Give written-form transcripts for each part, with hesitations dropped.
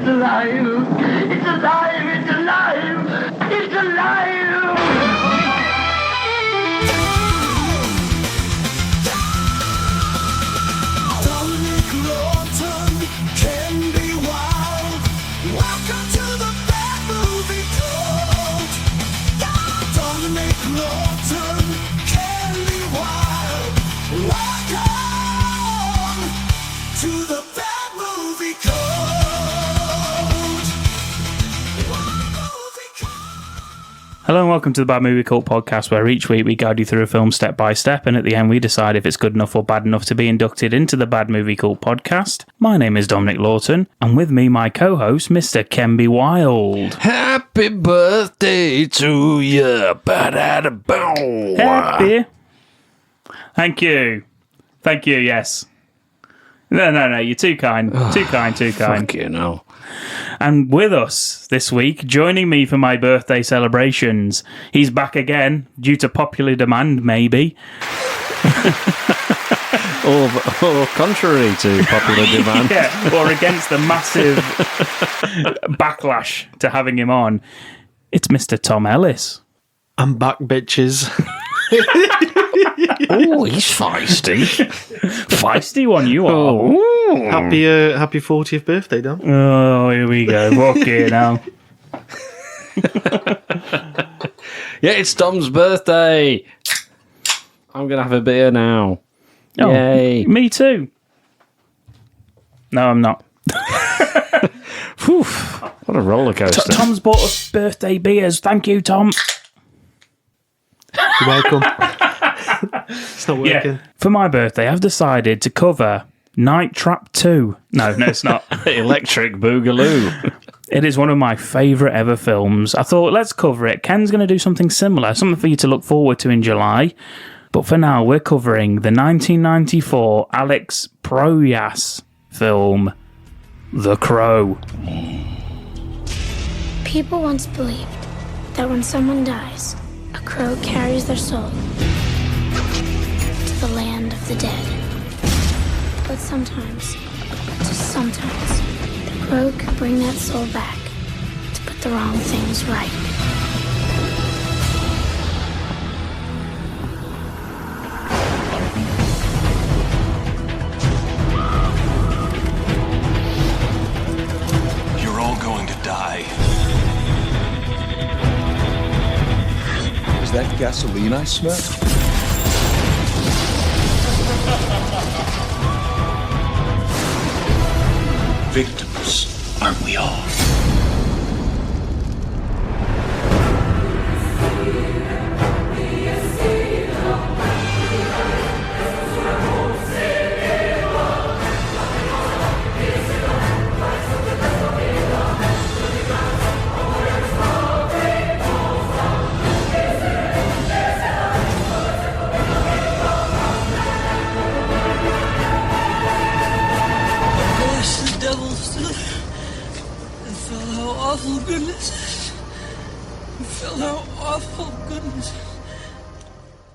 alive! It's alive! It's alive! It's alive! Dominic Lawton can be wild. Welcome to the bad movie cult. Dominic Lawton can be wild. Welcome to the bad movie cult. Hello and welcome to the Bad Movie Cult podcast, where each week we guide you through a film step by step, and at the end we decide if it's good enough or bad enough to be inducted into the Bad Movie Cult podcast. My name is Dominic Lawton, and with me my co-host, Mr. Kenby Wild. Happy birthday to you, ba-da-da-bow. Happy. Thank you, yes. No, you're too kind. Too kind. Fuck you know. And with us this week, joining me for my birthday celebrations, he's back again, due to popular demand, maybe. Or contrary to popular demand. Yeah, or against the massive backlash to having him on. It's Mr. Tom Ellis. I'm back, bitches. Oh, he's feisty. Feisty one you are. Oh. Happy 40th birthday, Dom. Oh, here we go. Okay, now. Yeah, it's Tom's birthday. I'm going to have a beer now. Oh, Yay. me too. No, I'm not. Whew, what a roller coaster. Tom's bought us birthday beers. Thank you, Tom. You're welcome. It's not working. Yeah, for my birthday, I've decided to cover Night Trap 2. No, it's not. Electric Boogaloo. It is one of my favourite ever films. I thought, let's cover it. Ken's going to do something similar, something for you to look forward to in July. But for now, we're covering the 1994 Alex Proyas film, The Crow. People once believed that when someone dies, a crow carries their soul to the land of the dead. But sometimes, just sometimes, the crow could bring that soul back to put the wrong things right. You're all going to die. Is that gasoline I smell? Victims, aren't we all?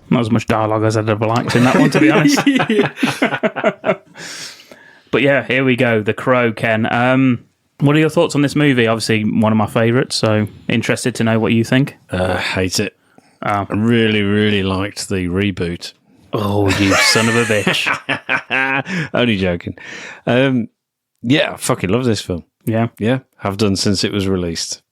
Not as much dialogue as I'd have liked in that one, to be honest. But yeah, here we go. The Crow, Ken. What are your thoughts on this movie? Obviously, one of my favourites, so interested to know what you think. Hate it. I really, really liked the reboot. Oh, you son of a bitch. Only joking. Yeah, I fucking love this film. Yeah. Yeah, have done since it was released.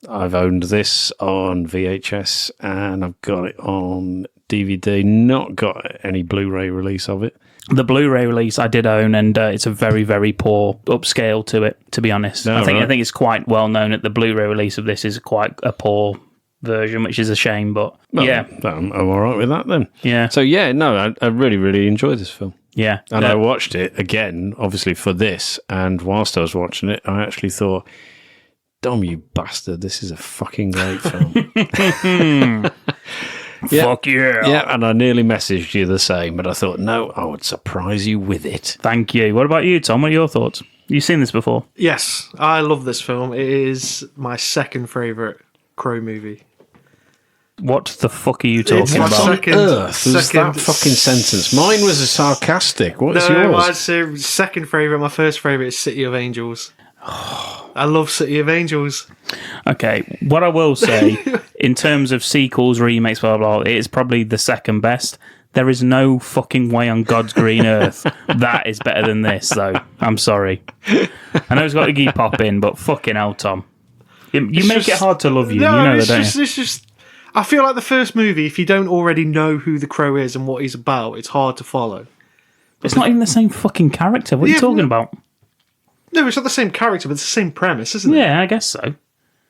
I've owned this on VHS and I've got it on DVD. Not got any Blu-ray release of it. The Blu-ray release I did own, and it's a very, very poor upscale to it, to be honest. No, I think right. it's quite well known that the Blu-ray release of this is quite a poor version, which is a shame, but Well, yeah. I'm all right with that then. Yeah. So yeah, no, I really, really enjoyed this film. Yeah. And I watched it again, obviously for this, and whilst I was watching it, I actually thought, Dom, you bastard, this is a fucking great film. Yeah. Fuck yeah. Yeah, and I nearly messaged you the same, but I thought, no, I would surprise you with it. Thank you. What about you, Tom? What are your thoughts? You've seen this before? Yes, I love this film. It is my second favourite Crow movie. What the fuck are you talking It's my about? second- Earth was second- that fucking sentence. Mine was a sarcastic. What's No, yours? I'd say second favourite. My first favourite is City of Angels. I love City of Angels. Okay, what I will say, in terms of sequels, remakes, blah, blah, blah, it is probably the second best. There is no fucking way on God's green earth that is better than this, though. I'm sorry. I know it's got Iggy Pop in, but fucking hell, Tom. You make it hard to love you. No, you know it's that, don't just, you? it's just. I feel like the first movie, if you don't already know who the Crow is and what he's about, it's hard to follow. It's not even the same fucking character. What are you talking about? No, it's not the same character, but it's the same premise, isn't it? Yeah, I guess so.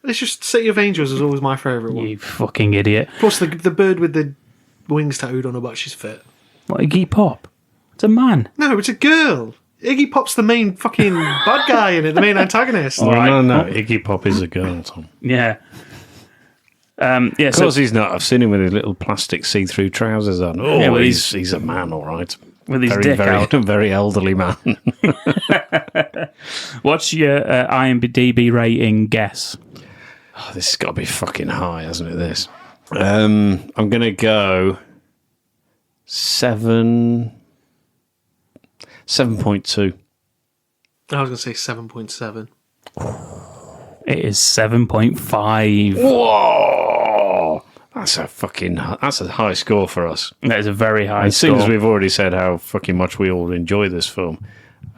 It's just City of Angels is always my favourite one. You fucking idiot. Plus, the bird with the wings tattooed on her butt, she's fit. What, Iggy Pop? It's a man. No, it's a girl. Iggy Pop's the main fucking bad guy in it, the main antagonist. No, Iggy Pop is a girl, Tom. Yeah. Of course he's not. I've seen him with his little plastic see-through trousers on. Oh, yeah, well, he's a man, all right. With his dick out. Very elderly man. What's your IMDb rating guess? Oh, this has got to be fucking high, hasn't it, this? I'm going to go 7.2. I was going to say 7.7. It is 7.5. Whoa! That's a high score for us. That is a very high As score. soon as we've already said how fucking much we all enjoy this film,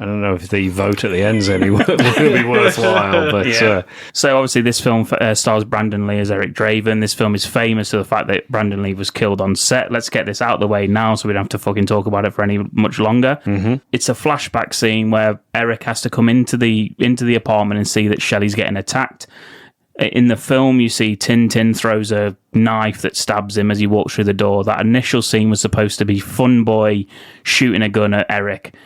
I don't know if the vote at the end's will be worthwhile. But yeah. So obviously this film stars Brandon Lee as Eric Draven. This film is famous for the fact that Brandon Lee was killed on set. Let's get this out of the way now so we don't have to fucking talk about it for any much longer. Mm-hmm. It's a flashback scene where Eric has to come into the apartment and see that Shelley's getting attacked. In the film, you see Tintin throws a knife that stabs him as he walks through the door. That initial scene was supposed to be Fun Boy shooting a gun at Eric.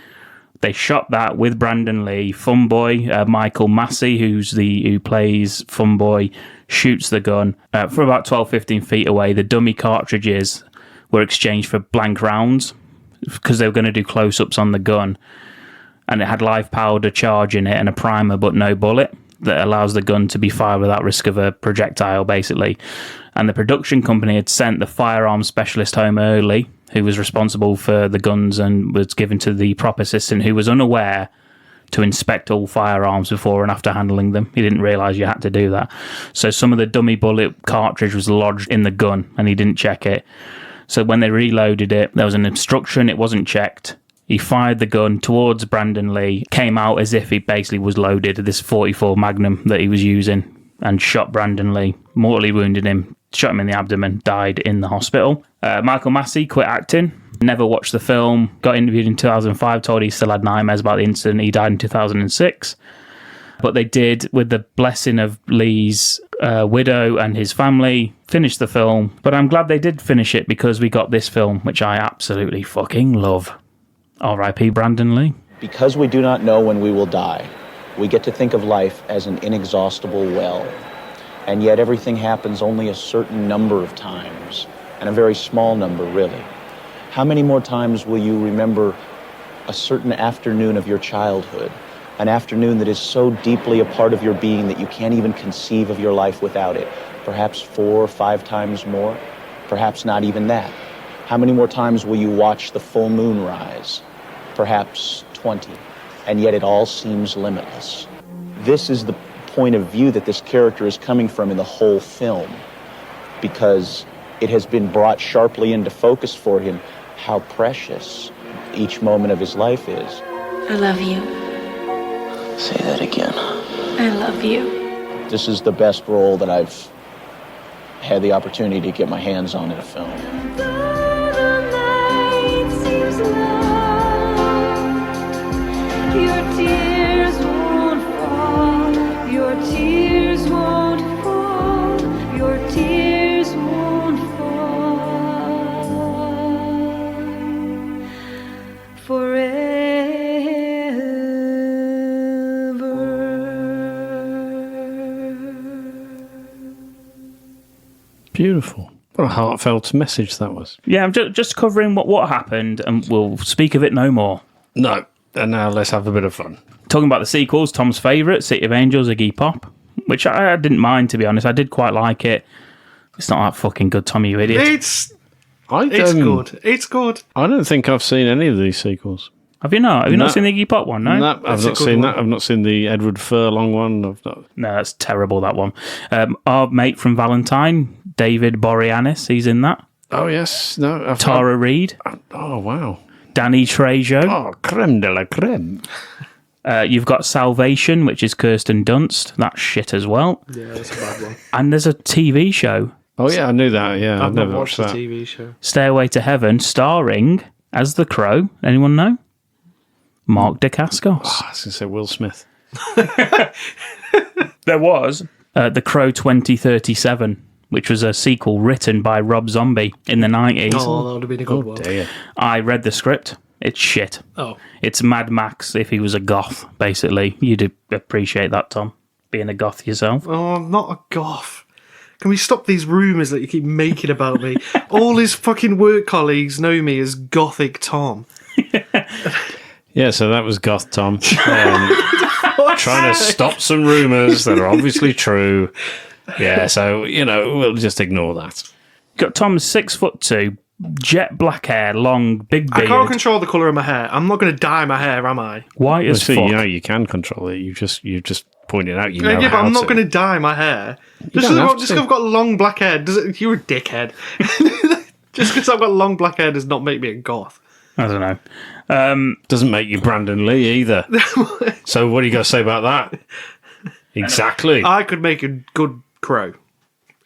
They shot that with Brandon Lee. Fun Boy, Michael Massey, who plays Fun Boy, shoots the gun from about 12, 15 feet away. The dummy cartridges were exchanged for blank rounds because they were going to do close-ups on the gun. And it had live powder charge in it and a primer, but no bullet that allows the gun to be fired without risk of a projectile, basically. And the production company had sent the firearms specialist home early, who was responsible for the guns and was given to the prop assistant, who was unaware to inspect all firearms before and after handling them. He didn't realise you had to do that. So some of the dummy bullet cartridge was lodged in the gun, and he didn't check it. So when they reloaded it, there was an obstruction, it wasn't checked. He fired the gun towards Brandon Lee, came out as if he basically was loaded, this 44 Magnum that he was using, and shot Brandon Lee, mortally wounded him, shot him in the abdomen, died in the hospital. Michael Massey quit acting, never watched the film, got interviewed in 2005, told he still had nightmares about the incident. He died in 2006. But they did, with the blessing of Lee's widow and his family, finish the film. But I'm glad they did finish it because we got this film, which I absolutely fucking love. R.I.P. Brandon Lee. Because we do not know when we will die, we get to think of life as an inexhaustible well. And yet everything happens only a certain number of times, and a very small number, really. How many more times will you remember a certain afternoon of your childhood, an afternoon that is so deeply a part of your being that you can't even conceive of your life without it? Perhaps 4 or 5 times more, perhaps not even that. How many more times will you watch the full moon rise? Perhaps 20, and yet it all seems limitless. This is the point of view that this character is coming from in the whole film, because it has been brought sharply into focus for him how precious each moment of his life is. I love you. Say that again. I love you. This is the best role that I've had the opportunity to get my hands on in a film. Your tears won't fall. Your tears won't fall. Your tears won't fall. Forever. Beautiful. What a heartfelt message that was. Yeah, I'm just covering what happened, and we'll speak of it no more. No. And now let's have a bit of fun. Talking about the sequels, Tom's favourite, City of Angels, Iggy Pop, which I didn't mind, to be honest. I did quite like it. It's not that fucking good, Tom, you idiot. It's good. It's good. I don't think I've seen any of these sequels. Have you not? Have you No. not seen the Iggy Pop one? No? No, I've not seen that. I've not seen the Edward Furlong one. I've not. No, that's terrible, that one. Our mate from Valentine, David Boreanaz, he's in that. Oh, yes. No. Tara Reid, Oh, wow. Danny Trejo. Oh, creme de la creme. You've got Salvation, which is Kirsten Dunst. That's shit as well. Yeah, that's a bad one. And there's a TV show, Oh, yeah, I knew that. Yeah, I've never not watched the that. TV show. Stairway to Heaven, starring as the Crow. Anyone know? Mark Dacascos. I was going to say Will Smith. There was The Crow 2037, which was a sequel written by Rob Zombie in the 90s. Oh, that would have been a good one. Dear. I read the script. It's shit. Oh, It's Mad Max if he was a goth, basically. You'd appreciate that, Tom, being a goth yourself. oh, I'm not a goth. Can we stop these rumours that you keep making about me? All his fucking work colleagues know me as Gothic Tom. Yeah, so that was Goth Tom. Trying to stop some rumours that are obviously true. Yeah, so, we'll just ignore that. Got Tom's 6'2", jet black hair, long, big I beard, can't control the colour of my hair. I'm not going to dye my hair, am I? white as See, fuck. you can control it. You just pointed out you know Yeah, but how I'm not to. going to dye my hair. Just don't have because to. I've got long black hair, you're a dickhead. Just because I've got long black hair does not make me a goth. I don't know. Doesn't make you Brandon Lee either. So what are you going to say about that? Exactly. I could make a good Crow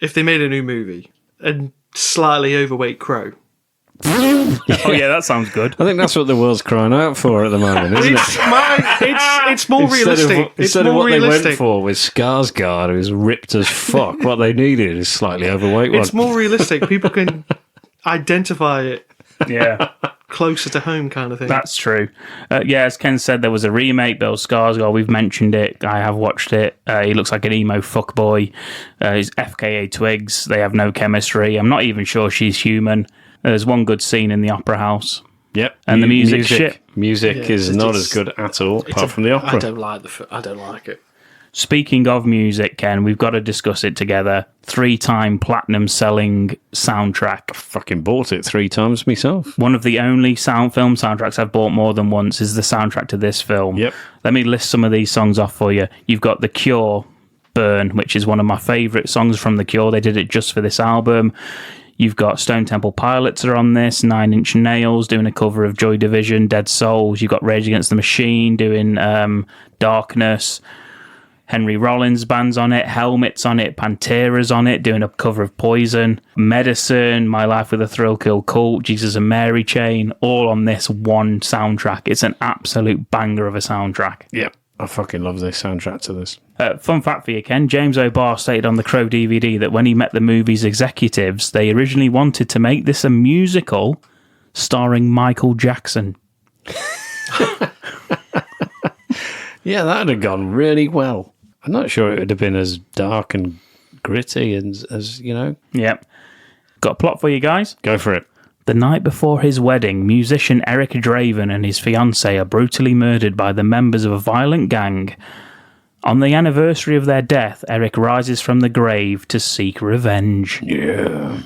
if they made a new movie. A slightly overweight Crow. Oh yeah, that sounds good. I think that's what the world's crying out for at the moment, isn't it? It's more realistic. It's Instead of more what they realistic. went for with Skarsgård, who's ripped as fuck, what they needed is slightly overweight one. It's more realistic. People can identify it Yeah, closer to home, kind of thing. that's true. Yeah, as Ken said, there was a remake, Bill Skarsgård. We've mentioned it. I have watched it. He looks like an emo fuckboy. He's FKA Twigs. They have no chemistry. I'm not even sure she's human. There's one good scene in the opera house. Yep. And the music's shit. Music Yeah, is it's not just- as good at all, It's apart from the opera. I don't like I don't like it. Speaking of music, Ken, we've got to discuss it together. 3-time platinum selling soundtrack. Fucking bought it 3 times myself. One of the only film soundtracks I've bought more than once is the soundtrack to this film. Yep. Let me list some of these songs off for you. You've got The Cure, Burn, which is one of my favourite songs from The Cure. They did it just for this album. You've got Stone Temple Pilots are on this, 9 Inch Nails doing a cover of Joy Division, Dead Souls. You've got Rage Against the Machine doing Darkness. Henry Rollins band's on it, Helmet's on it, Pantera's on it, doing a cover of Poison, Medicine, My Life with a Thrill Kill Cult, Jesus and Mary Chain, all on this one soundtrack. It's an absolute banger of a soundtrack. Yep. I fucking love this soundtrack to this. Fun fact for you, Ken, James O'Barr stated on the Crow DVD that when he met the movie's executives, they originally wanted to make this a musical starring Michael Jackson. Yeah, that would have gone really well. I'm not sure it would have been as dark and gritty as Yep. Got a plot for you guys? Go for it. The night before his wedding, musician Eric Draven and his fiancée are brutally murdered by the members of a violent gang. On the anniversary of their death, Eric rises from the grave to seek revenge. Yeah.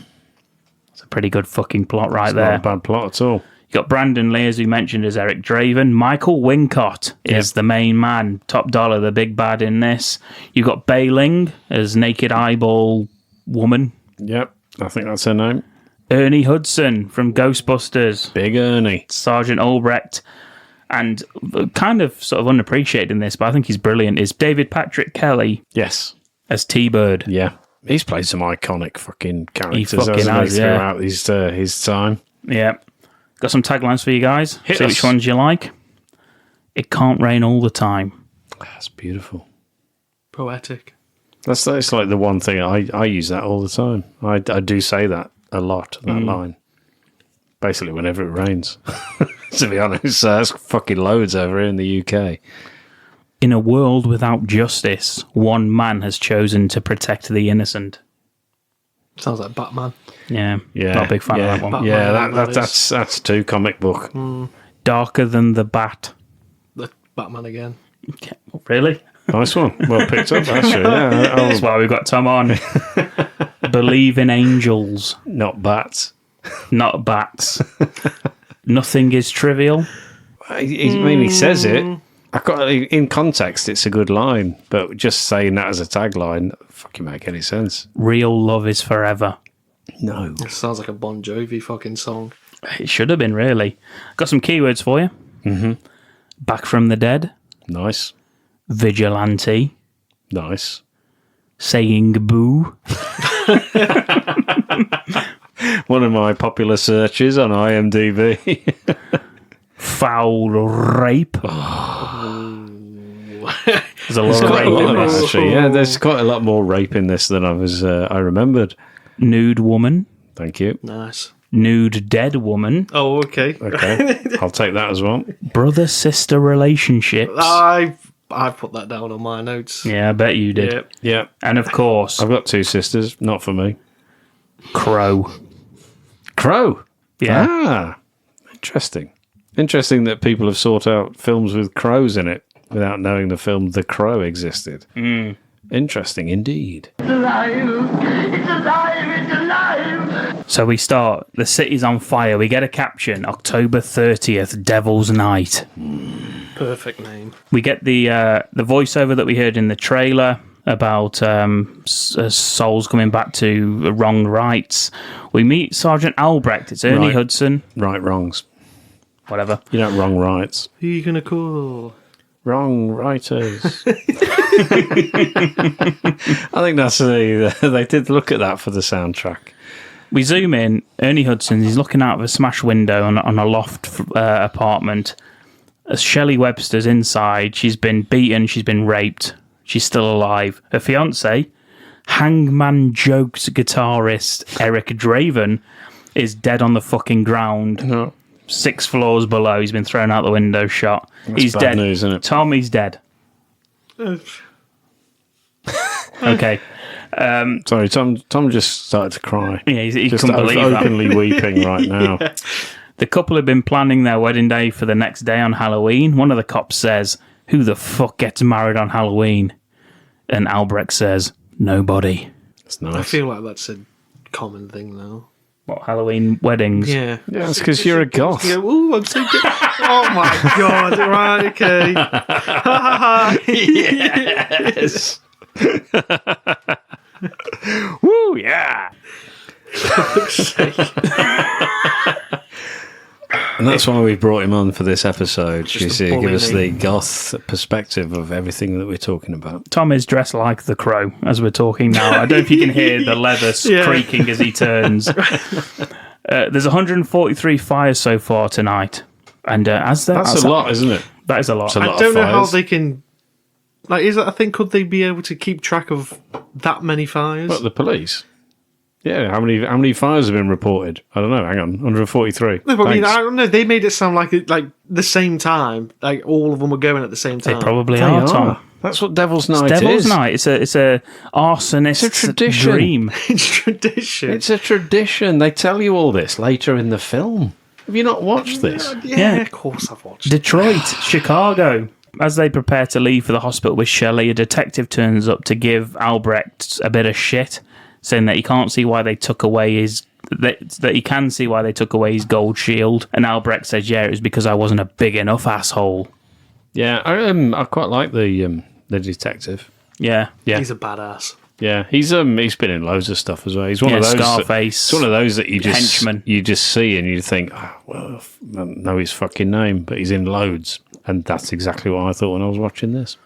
It's a pretty good fucking plot right Not there. a bad plot at all. You got Brandon Lee, as we mentioned, as Eric Draven. Michael Wincott is the main man, top dollar, the big bad in this. You got Bailing as Naked Eyeball Woman. Yep. I think that's her name. Ernie Hudson from Ghostbusters. Big Ernie. Sergeant Albrecht. And kind of sort of unappreciated in this, but I think he's brilliant, is David Patrick Kelly Yes. as T-Bird. Yeah. He's played some iconic fucking characters fucking hasn't has, he, yeah. throughout his time. Yeah. Got some taglines for you guys. Hit See us. which ones you like. It can't rain all the time. That's beautiful. Poetic. That's like the one thing I use that all the time. I do say that a lot, that line. Basically, whenever it rains. To be honest, that's fucking loads over here in the UK. In a world without justice, one man has chosen to protect the innocent. Sounds like Batman. Yeah, Yeah, not a big fan of that one. Batman, Yeah, that that's too comic book. Darker than the bat. The Batman again. Okay. Really? Nice one. Well picked up, actually. Yeah, That's why we've got Tom on. Believe in angels, not bats. not bats. Nothing is trivial. He says it. In context, it's a good line, but just saying that as a tagline, fucking make any sense. Real love is forever. No. It sounds like a Bon Jovi fucking song. It should have been, really. Got some keywords for you. Mm-hmm. Back from the dead. Nice. Vigilante. Nice. Saying boo. One of my popular searches on IMDb. Foul rape. There's a lot of Quite rape a lot in of this. that, actually. Yeah, there's quite a lot more rape in this than I remembered. Nude woman. Thank you. Nice. Nude dead woman. Oh, okay. Okay, I'll take that as well. Brother-sister relationships. I put that down on my notes. Yeah, I bet you did. Yep. Yeah, And of course, I've got two sisters. Not for me. Crow. Crow. Yeah. Ah, interesting. Interesting that people have sought out films with crows in it without knowing the film The Crow existed. Interesting indeed. It's alive! It's alive! It's alive! So we start. The city's on fire. We get a caption. October 30th, Devil's Night. Perfect name. We get the voiceover that we heard in the trailer about souls coming back to wrong rights. We meet Sergeant Albrecht. It's Ernie Right. Hudson. Right wrongs. Whatever. You don't wrong rights. Who are you going to call? Wrong writers. I think that's they did look at that for the soundtrack. We zoom in. Ernie Hudson, he's looking out of a smashed window on a loft apartment. Shelley Webster's inside. She's been beaten. She's been raped. She's still alive. Her fiance, Hangman Jokes guitarist Eric Draven, is dead on the fucking ground. No. 6 floors below. He's been thrown out the window shot. He's bad dead. news, isn't it? Tom, he's dead. Okay. Sorry, Tom just started to cry. Yeah, he Just couldn't believe that. openly weeping right now. The couple had been planning their wedding day for the next day on Halloween. One of the cops says, "Who the fuck gets married on Halloween?" And Albrecht says, "Nobody." It's nice. I feel like that's a common thing now. What, Halloween weddings? Yeah. Yeah, it's because you're a goth. Yeah, ooh, I'm so good. Oh my god, right, okay. Yes. Woo, yeah. And that's why we brought him on for this episode. Just You to see, give bully us me. the goth perspective of everything that we're talking about. Tom is dressed like the Crow as we're talking now. I don't know if you can hear the leather Yeah. creaking as he turns. There's 143 fires so far tonight. And That's a lot, isn't it? That is a lot. It's a lot. I don't know how fires. they can. Like, is that a thing? Could they be able to keep track of that many fires? What, the police? Yeah, how many fires have been reported? I don't know. Hang on, 143. No, but I mean, Thanks. I don't know. They made it sound like the same time. Like all of them were going at the same They time. probably They are, are. Tom. That's what Devil's Night Devil's is. Night. It's a arsonist's It's a tradition. dream. It's tradition. It's a tradition. They tell you all this later in the film. Have you not watched this? yeah, Yeah. of course I've watched. Detroit, Chicago. As they prepare to leave for the hospital with Shelley, a detective turns up to give Albrecht a bit of shit, saying that he can't see why they took away his that he can see why they took away his gold shield. And Albrecht says, "Yeah, it was because I wasn't a big enough asshole." Yeah, I quite like the detective. Yeah, Yeah, He's a badass. yeah. He's been in loads of stuff as well. He's one Yeah, of those. Scarface, It's one of those that Henchman. you just see and you think, oh, well, I don't know his fucking name, but he's in loads, and that's exactly what I thought when I was watching this.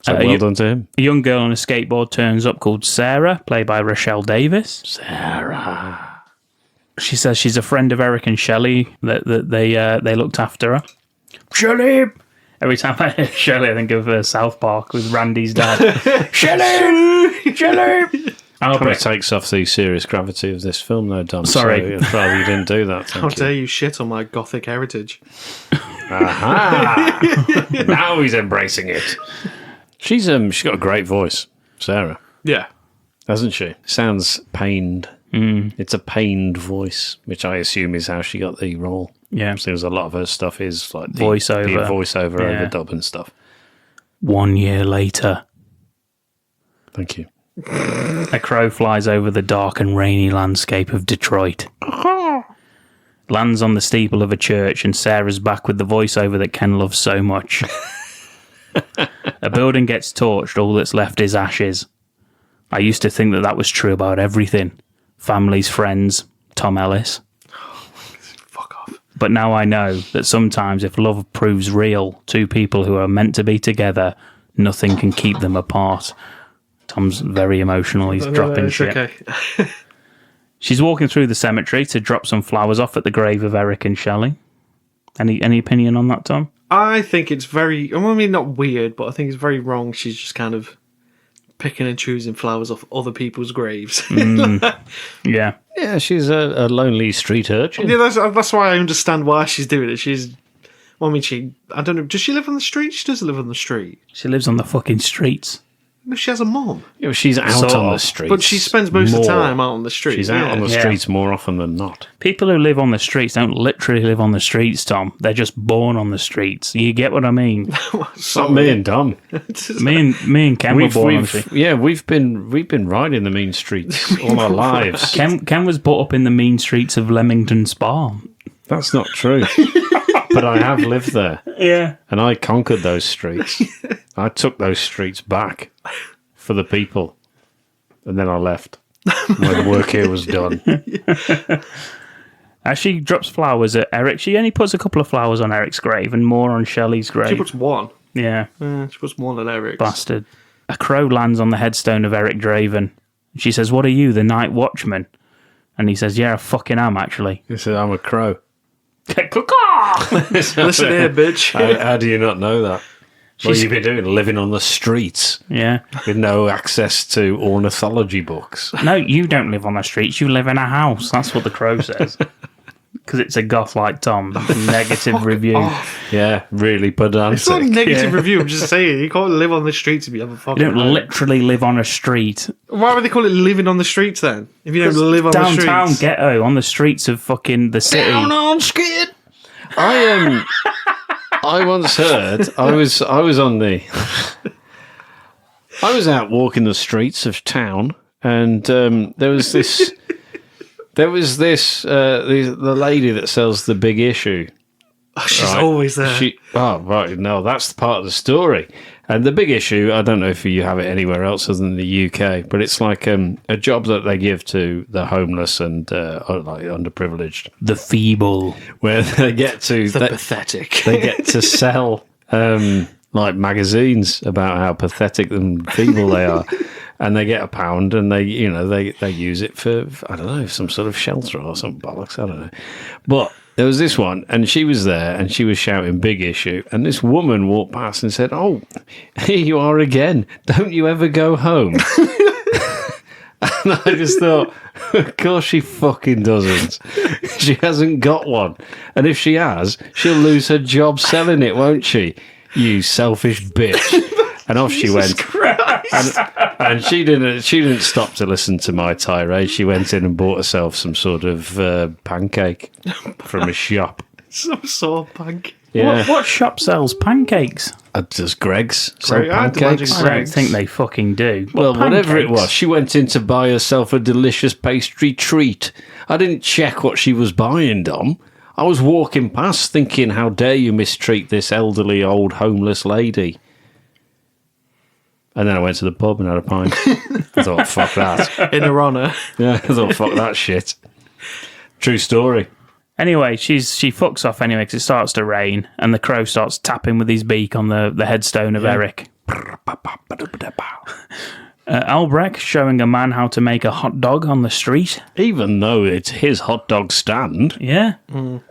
So well done to him. A young girl on a skateboard turns up called Sarah, played by Rochelle Davis. Sarah. She says she's a friend of Eric and Shelley, that they looked after her. Shelley! Every time I hear Shelley, I think of South Park with Randy's dad. Shelley! Shelley! Kind of Albrecht. takes off the serious gravity of this film, though, Dom. Sorry. So I'd rather you didn't do that. How Thank dare you. you shit on my gothic heritage? Aha! Now he's embracing it. She's got a great voice, Sarah, Yeah. hasn't she? Sounds pained. It's a pained voice, which I assume is how she got the role. Yeah. Seems a lot of her stuff is like the Voiceover. the voiceover Yeah. overdub and stuff. 1 year later, Thank you. a crow flies over the dark and rainy landscape of Detroit. lands on the steeple of a church, and Sarah's back with the voiceover that Ken loves so much. A building gets torched, all that's left is ashes. I used to think that was true about everything. Families, friends, Tom Ellis. Fuck off. But now I know that sometimes if love proves real, two people who are meant to be together, nothing can keep them apart. Tom's very emotional. He's dropping shit. Okay. She's walking through the cemetery to drop some flowers off at the grave of Eric and Shelley. Any opinion on that, Tom? I think it's very, I mean, not weird, but I think it's very wrong. She's just kind of picking and choosing flowers off other people's graves. Yeah. Yeah, she's a lonely street urchin. Yeah, that's why I understand why she's doing it. I mean, I don't know, does she live on the street? She does live on the street. She lives on the fucking streets. No, she has a mum. Yeah, she's out Sort on the of. streets. But she spends most of the time out on the street. She's out on the Yeah. streets more often than not. People who live on the streets don't literally live on the streets, Tom. They're just born on the streets. You get what I mean? Not me and Dom. me and Ken were born on the streets. Yeah, we've been riding the mean streets all our lives. Ken was brought up in the mean streets of Leamington Spa. That's not true. But I have lived there. Yeah. And I conquered those streets. I took those streets back for the people. And then I left. My work here was done. As she drops flowers at Eric, she only puts a couple of flowers on Eric's grave and more on Shelley's grave. She puts one. Yeah. She puts one on Eric's. Bastard. A crow lands on the headstone of Eric Draven. She says, "What are you, the night watchman?" And he says, "Yeah, I fucking am, actually." He said, I'm a crow. Listen here, bitch. How do you not know that? What have you been doing? Living on the streets Yeah. with no access to ornithology books. No, you don't live on the streets. You live in a house. That's what the crow says. Because it's a goth like Tom. Negative review. Yeah, really pedantic. It's not a negative review. I'm just saying, you can't live on the streets if you have a fucking You don't home. literally live on a street. Why would they call it living on the streets then? If you don't live on the streets. Downtown ghetto on the streets of fucking the city. Down on skid. I once heard I was on the I was out walking the streets of town, and there was this the lady that sells the Big Issue. Oh, she's Right. always there. Right, no, that's the part of the story. And the Big Issue, I don't know if you have it anywhere else other than the UK, but it's like a job that they give to the homeless and like underprivileged, The feeble. where they get to pathetic. they get to sell like magazines about how pathetic and feeble they are. And they get £1, and they use it for, I don't know, some sort of shelter or some bollocks, I don't know. But there was this one, and she was there, and she was shouting Big Issue, and this woman walked past and said, "Oh, here you are again. Don't you ever go home?" And I just thought, of course she fucking doesn't. She hasn't got one. And if she has, she'll lose her job selling it, won't she? You selfish bitch. And off she went. And she didn't stop to listen to my tirade. She went in and bought herself some sort of pancake from a shop. Some sort of pancake. Yeah. What shop sells pancakes? Does Greg's sell Greg, I'd pancakes? imagine I don't think they fucking do. Well, whatever it pancakes? was, she went in to buy herself a delicious pastry treat. I didn't check what she was buying, Dom. I was walking past thinking, how dare you mistreat this elderly old homeless lady? And then I went to the pub and had a pint. I thought, fuck that. In her honour. Yeah, I thought, fuck that shit. True story. Anyway, she fucks off anyway because it starts to rain, and the crow starts tapping with his beak on the headstone of Eric. Albrecht showing a man how to make a hot dog on the street. Even though it's his hot dog stand. Yeah.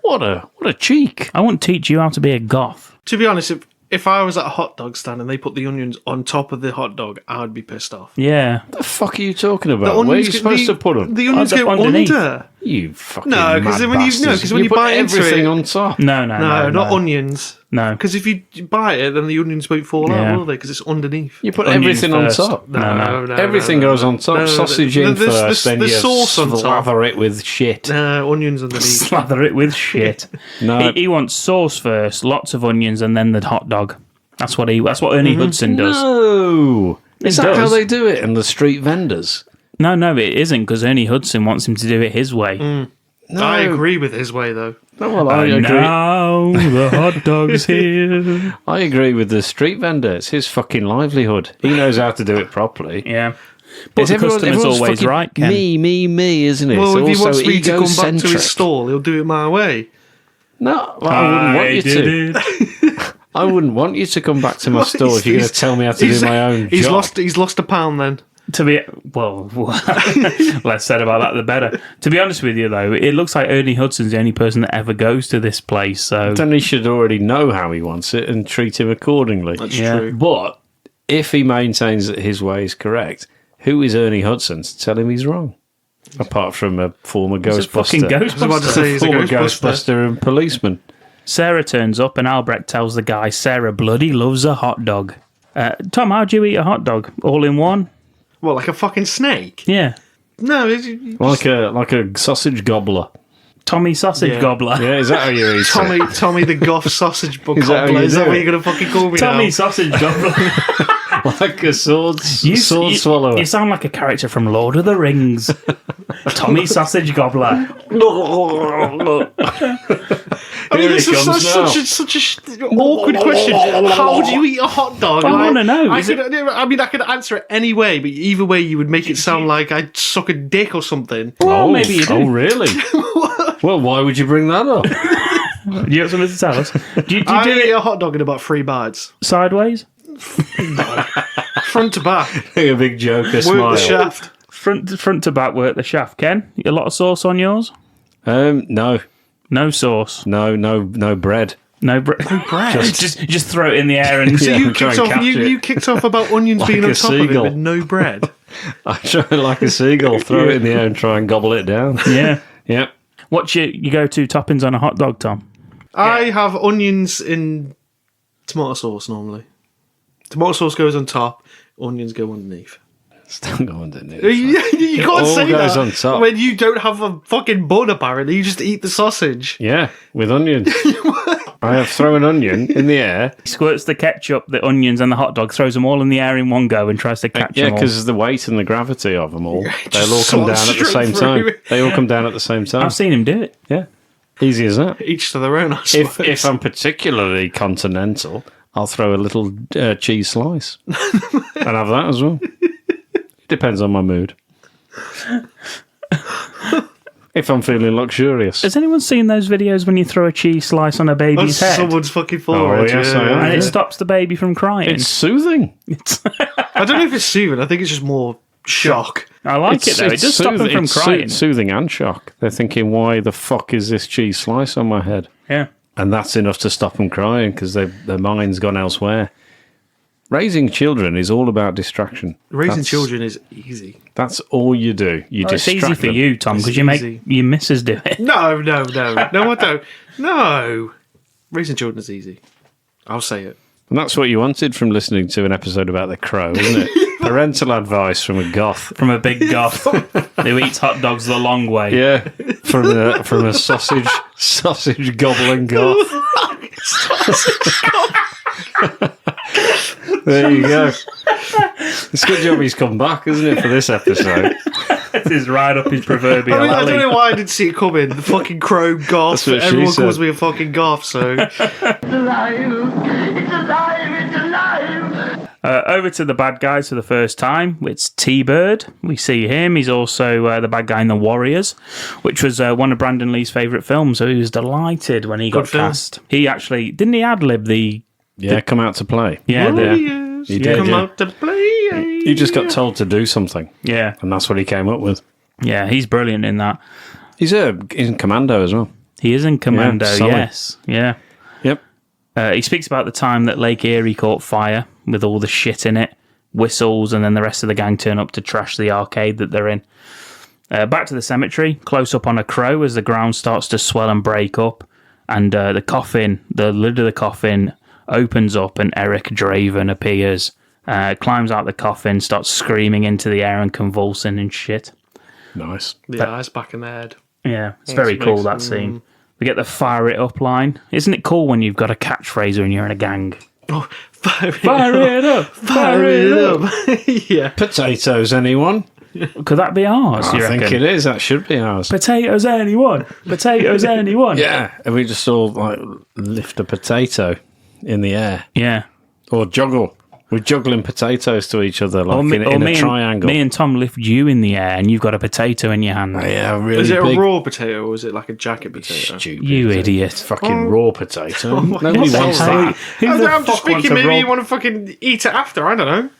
What a cheek. I wouldn't teach you how to be a goth. To be honest, if I was at a hot dog stand and they put the onions on top of the hot dog, I would be pissed off. Yeah. What the fuck are you talking about? Where are you supposed to put them? The onions go Underneath. under. You fucking No, 'cause mad when you- bastards. no, 'cause when you put bite into everything it- on top. No, Not onions. No. Because if you bite it, then the onions won't fall Yeah. out, will they? Because it's underneath. You put Onions everything on first. top. No. Everything goes on top. No, Sausage in the first, then the you sauce on top. slather it with shit. Onions underneath. Slather it with shit. No. He wants sauce first, lots of onions, and then the hot dog. That's what Ernie Hudson does. No. Is It that how does. they do it in the street vendors? No, it isn't, because Ernie Hudson wants him to do it his way. No. I agree with his way, though. No, well, I agree. Now the hot dog's here. I agree with the street vendor. It's his fucking livelihood. He knows how to do it properly. Yeah. But the customer's everyone's always fucking right, Ken. Me, isn't it? Well, it's if he wants also me to come back to egocentric. his stall, he'll do it my way. No, well, I wouldn't want you to. I wouldn't want you to come back to my store if you're going to tell me how to do my own job. He's lost £1 then. To be less said about that, the better. To be honest with you, though, it looks like Ernie Hudson's the only person that ever goes to this place. So Then he should already know how he wants it and treat him accordingly. That's Yeah. true. But if he maintains that his way is correct, who is Ernie Hudson to tell him he's wrong? Apart from a former He's a fucking Ghostbuster. I was about to say he's a Former Ghostbuster. Ghostbuster and policeman. Sarah turns up, and Albrecht tells the guy Sarah bloody loves a hot dog. Tom, how do you eat a hot dog? All in one? What, like a fucking snake? Yeah. No, Like a sausage gobbler. Tommy Sausage Yeah. Gobbler. Yeah, is that how you eat it? Tommy the Goth sausage book Is that how cobbler. you Is that do what it? you're going to fucking call me Tommy now? Sausage Gobbler. Like a sword You swallower. You sound like a character from Lord of the Rings. Tommy Sausage Gobbler. I mean, Here this he is comes such an awkward question. How do you eat a hot dog? I wanna know. I could answer it any way, but either way, you would make it sound like I'd suck a dick or something. Well, maybe you do. Oh, really? Well, why would you bring that up? Do you have something to tell us? Do you I do eat it a hot dog in about 3 bites, sideways? front to back. A big joker Work smile. the shaft. Front to back, work the shaft. Ken, a lot of sauce on yours? No, No sauce. no bread. No bread. Just throw it in the air and So Yeah, you try kicked and off. catch it. You kicked off about onions Like being on a top of it seagull. with no bread. I try like a seagull, throw it in the air and try and gobble it down. yeah. Yep. What's your go-to toppings on a hot dog, Tom? I have onions in tomato sauce normally. Tomato sauce goes on top, onions go underneath. Still go underneath. You can't all say goes that on top. when you don't have a fucking bun. Apparently, you just eat the sausage. Yeah, with onions. I have thrown an onion in the air. He squirts the ketchup, the onions, and the hot dog, throws them all in the air in one go, and tries to catch Yeah, them all. because the weight and the gravity of them all, they'll all just come down at the straight same time. through. They all come down at the same time. I've seen him do it. Yeah, easy as that. Each to their own. I If suppose. I'm particularly continental, I'll throw a little cheese slice and have that as well. Depends on my mood. If I'm feeling luxurious. Has anyone seen those videos when you throw a cheese slice on a baby's head? someone's fucking forehead. yes, I have. And it stops the baby from crying. It's soothing. I don't know if it's soothing. I think it's just more shock. I like it though. It does stop them from it's crying. soothing and shock. They're thinking, why the fuck is this cheese slice on my head? Yeah. And that's enough to stop them crying because their mind's gone elsewhere. Raising children is all about distraction. Raising That's- children is easy. That's all you do. You Well, it's distract easy for them. you, Tom, because It's you make easy. your missus do it. No, I don't. No. Raising children is easy. I'll say it. And that's what you wanted from listening to an episode about the crow, isn't it? Parental advice from a goth. From a big goth who eats hot dogs the long way. Yeah, from a sausage gobbling goth. There you go. It's a good job he's come back, isn't it, for this episode? This is right up his proverbial I alley. don't know why I didn't see it coming. The fucking crow goth. That's what she Everyone said. calls me a fucking goth, so. It's alive! It's alive! It's alive! Over to the bad guys for the first time. It's T-Bird. We see him. He's also the bad guy in The Warriors, which was one of Brandon Lee's favourite films. So he was delighted when he got Good film. cast. He actually didn't he ad-lib the Come out to play. yeah Warriors, He did, come yeah. out to play. You just got told to do something, yeah and that's what he came up with. yeah he's brilliant in that. He's in Commando as well. He is in Commando. Sully. Yes, yeah. Yep. He speaks about the time that Lake Erie caught fire with all the shit in it, whistles, and then the rest of the gang turn up to trash the arcade that they're in. Back to the cemetery, close up on a crow as the ground starts to swell and break up, and the lid of the coffin opens up and Eric Draven appears, climbs out the coffin, starts screaming into the air and convulsing and shit. Nice. The eyes back in the head. Yeah, it's very cool, that scene. We get the fire it up line. Isn't it cool when you've got a catchphrase when you're in a gang? Oh, fire Fire it up! Fire it up. Yeah. Potatoes, anyone? Could that be ours, you I reckon? think it is. That should be ours. Potatoes, anyone? Potatoes, anyone? Yeah, and we just all like lift a potato in the air Yeah. or juggle. We're juggling potatoes to each other like in a me triangle. Me and Tom lift you in the air, and you've got a potato in your hand. Yeah, really Is it big. a raw potato or is it like a jacket potato? Stupid. You It's a idiot. Fucking raw potato. Nobody What the wants hell? that. Who the I'm just fuck wants thinking a maybe raw- you want to fucking eat it after. I don't know.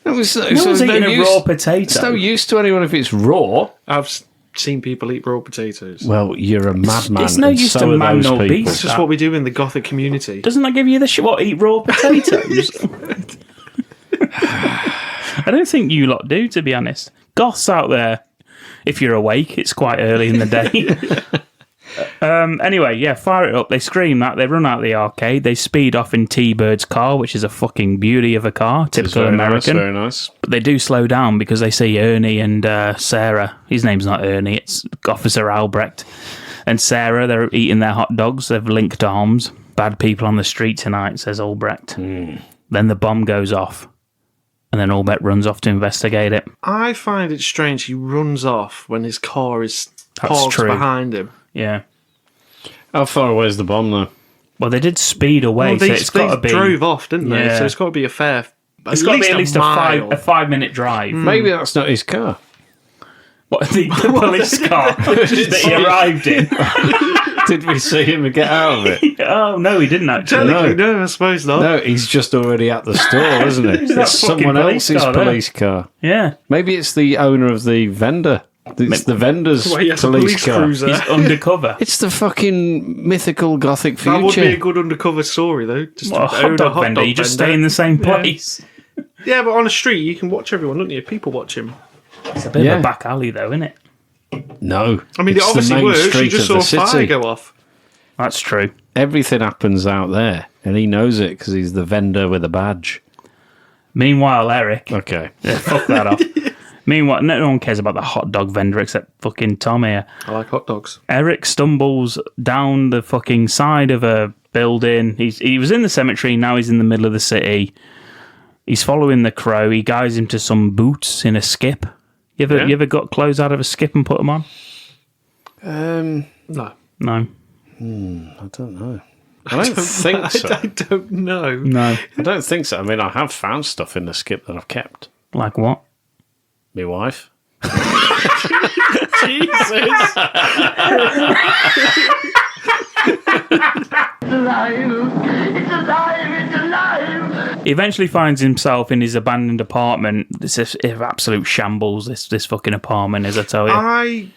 No one's No one's eating a raw potato. It's no use to anyone if it's raw. I've seen people eat raw potatoes. Well, you're a madman. It's no and use so to are man those nor people. beast. It's just what we do in the Gothic community. Doesn't that give you the shit? What, eat raw potatoes? I don't think you lot do, to be honest. Goths out there, if you're awake, it's quite early in the day. Anyway, yeah, fire it up. They scream that. They run out of the arcade. They speed off in T-Bird's car, which is a fucking beauty of a car. It's Typical very American. Nice, very nice. But they do slow down because they see Ernie and Sarah. His name's not Ernie, it's Officer Albrecht. And Sarah, they're eating their hot dogs. They've linked arms. Bad people on the street tonight, says Albrecht. Then the bomb goes off. And then Albrecht runs off to investigate it. I find it strange he runs off when his car is That's parked true. behind him. Yeah. How far away is the bomb, though? Well, they did speed away, Well, so they, it's got to be... drove off, didn't they? Yeah. So it's got to be a fair... It's got to be at least a mile. 5-minute drive. Maybe that's not his car. What, the police car that he arrived in? Did we see him get out of it? Oh, no, he didn't actually. Technically, no, I suppose not. No, he's just already at the store, isn't it? that It's fucking someone police else's car there? police car. Yeah. Maybe it's the owner of the vendor. It's the vendor's Well, he has a police car. cruiser. He's undercover. It's the fucking mythical gothic future. That would be a good undercover story, though. Just What, a to own hot dog vendor, you just stay in the same place. Yeah, but on a street, you can watch everyone, don't you? People watch him. It's a bit of a back alley, though, isn't it? No. I mean, it's it the obviously main works. You street just saw of a the fire city. go off. That's true. Everything happens out there, and he knows it because he's the vendor with a badge. Meanwhile, Eric... Okay. Yeah, fuck that off. Meanwhile, no one cares about the hot dog vendor except fucking Tom here. I like hot dogs. Eric stumbles down the fucking side of a building. He was in the cemetery, now he's in the middle of the city. He's following the crow. He guides him to some boots in a skip. You ever got clothes out of a skip and put them on? No. No. I don't know. I don't think so. I don't know. No. I don't think so. I mean, I have found stuff in the skip that I've kept. Like what? My wife. Jesus. It's alive! It's alive! It's alive! He eventually finds himself in his abandoned apartment. This is absolute shambles, this fucking apartment, as I tell you. I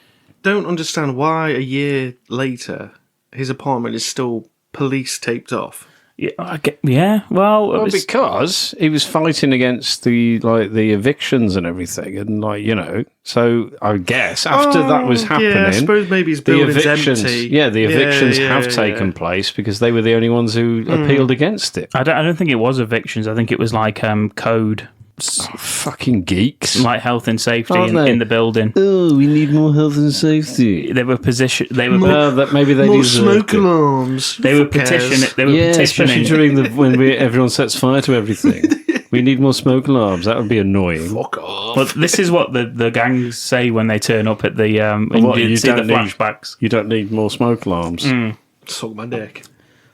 don't understand why a year later his apartment is still police taped off. Well, Well, because he was fighting against the evictions and everything, and so I guess after that was happening, Yeah, I suppose maybe his the building's evictions, empty. the evictions have yeah. taken place because they were the only ones who appealed against it. I don't think it was evictions. I think it was like code, Fucking geeks. like health and safety Aren't they? in the building. Oh, we need more health and safety. They were That maybe they More deserved smoke it. alarms. They were Who cares? petitioning. They were Yeah, especially petitioning. during when everyone sets fire to everything. We need more smoke alarms. That would be annoying. Fuck off. But this is what the gangs say when they turn up at the when What, you you see the don't need- flashbacks. You don't need more smoke alarms. Suck my dick.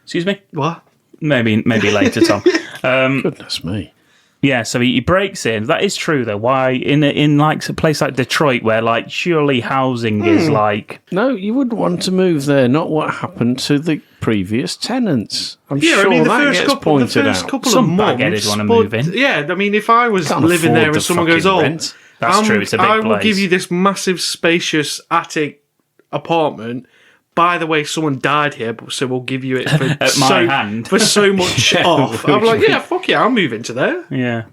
Excuse me. What? Maybe later, Tom. Goodness me. Yeah, so he breaks in. That is true, though. Why in like a place like Detroit, where like surely housing is like No, you wouldn't want to move there. Not what happened to the previous tenants. I'm Yeah, sure I mean, the that first gets couple, pointed out. couple Some of months. bag-headed wanna but, move in. Yeah, I mean, if I was Can't living afford there the and someone goes, fucking "Oh, rent." That's true. It's a big I will place. give you this massive, spacious attic apartment. By the way, someone died here, so we'll give you it for At my hand. for so much off." I'm like, yeah, fuck yeah, I'll move into there. Yeah.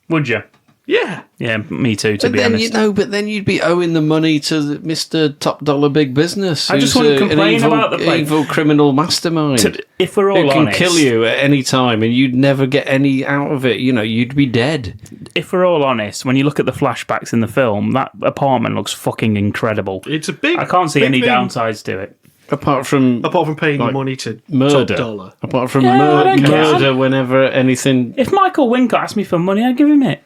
Would you? Yeah. Yeah, me too. To But be then honest. but then you'd be owing the money to Mr. Top Dollar Big Business. I just who's wouldn't an complain evil, about the place. evil criminal mastermind. If we're all who can honest, kill you at any time, and you'd never get any out of it. You'd be dead. if we're all honest, when you look at the flashbacks in the film, that apartment looks fucking incredible. It's a big. I can't see big any thing. downsides to it. Apart from Paying like, money to murder, Top Dollar. apart from Yeah, I don't care. murder, whenever anything. If Michael Wincott asked me for money, I'd give him it.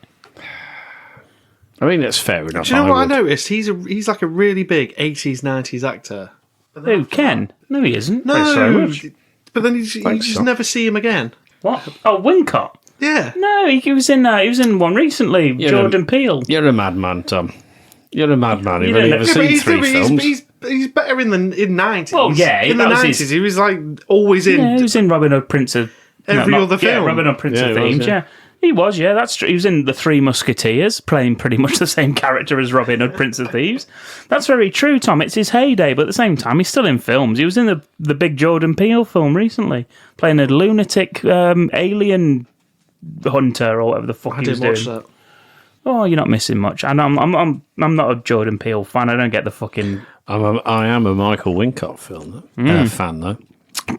I mean, that's fair enough. Do you know what I would. noticed? He's like a really big 80s, 90s actor. Who, Ken? No, he isn't. No, very much. but then you just Sean. never see him again. What? Oh, Wincott. Yeah. No, he was in one recently. Jordan Peele. You're a madman, Tom. You're a madman. You've You don't only know- ever Yeah, but seen three films. he's better in 90s. Well, yeah, in the that was 90s, his- he was like always in. Yeah, he was in Robin Hood, Prince of Every other Yeah, film. Robin Hood, Prince Yeah, of he was, Thieves. yeah. Yeah, he was. Yeah, that's true. He was in The Three Musketeers, playing pretty much the same character as Robin Hood, Prince of Thieves. That's very true, Tom. It's his heyday, but at the same time, he's still in films. He was in the big Jordan Peele film recently, playing a lunatic alien hunter or whatever the fuck I he was didn't watch doing. that. Oh, you're not missing much. And I'm not a Jordan Peele fan. I don't get the fucking. I am a Michael Wincott fan, though.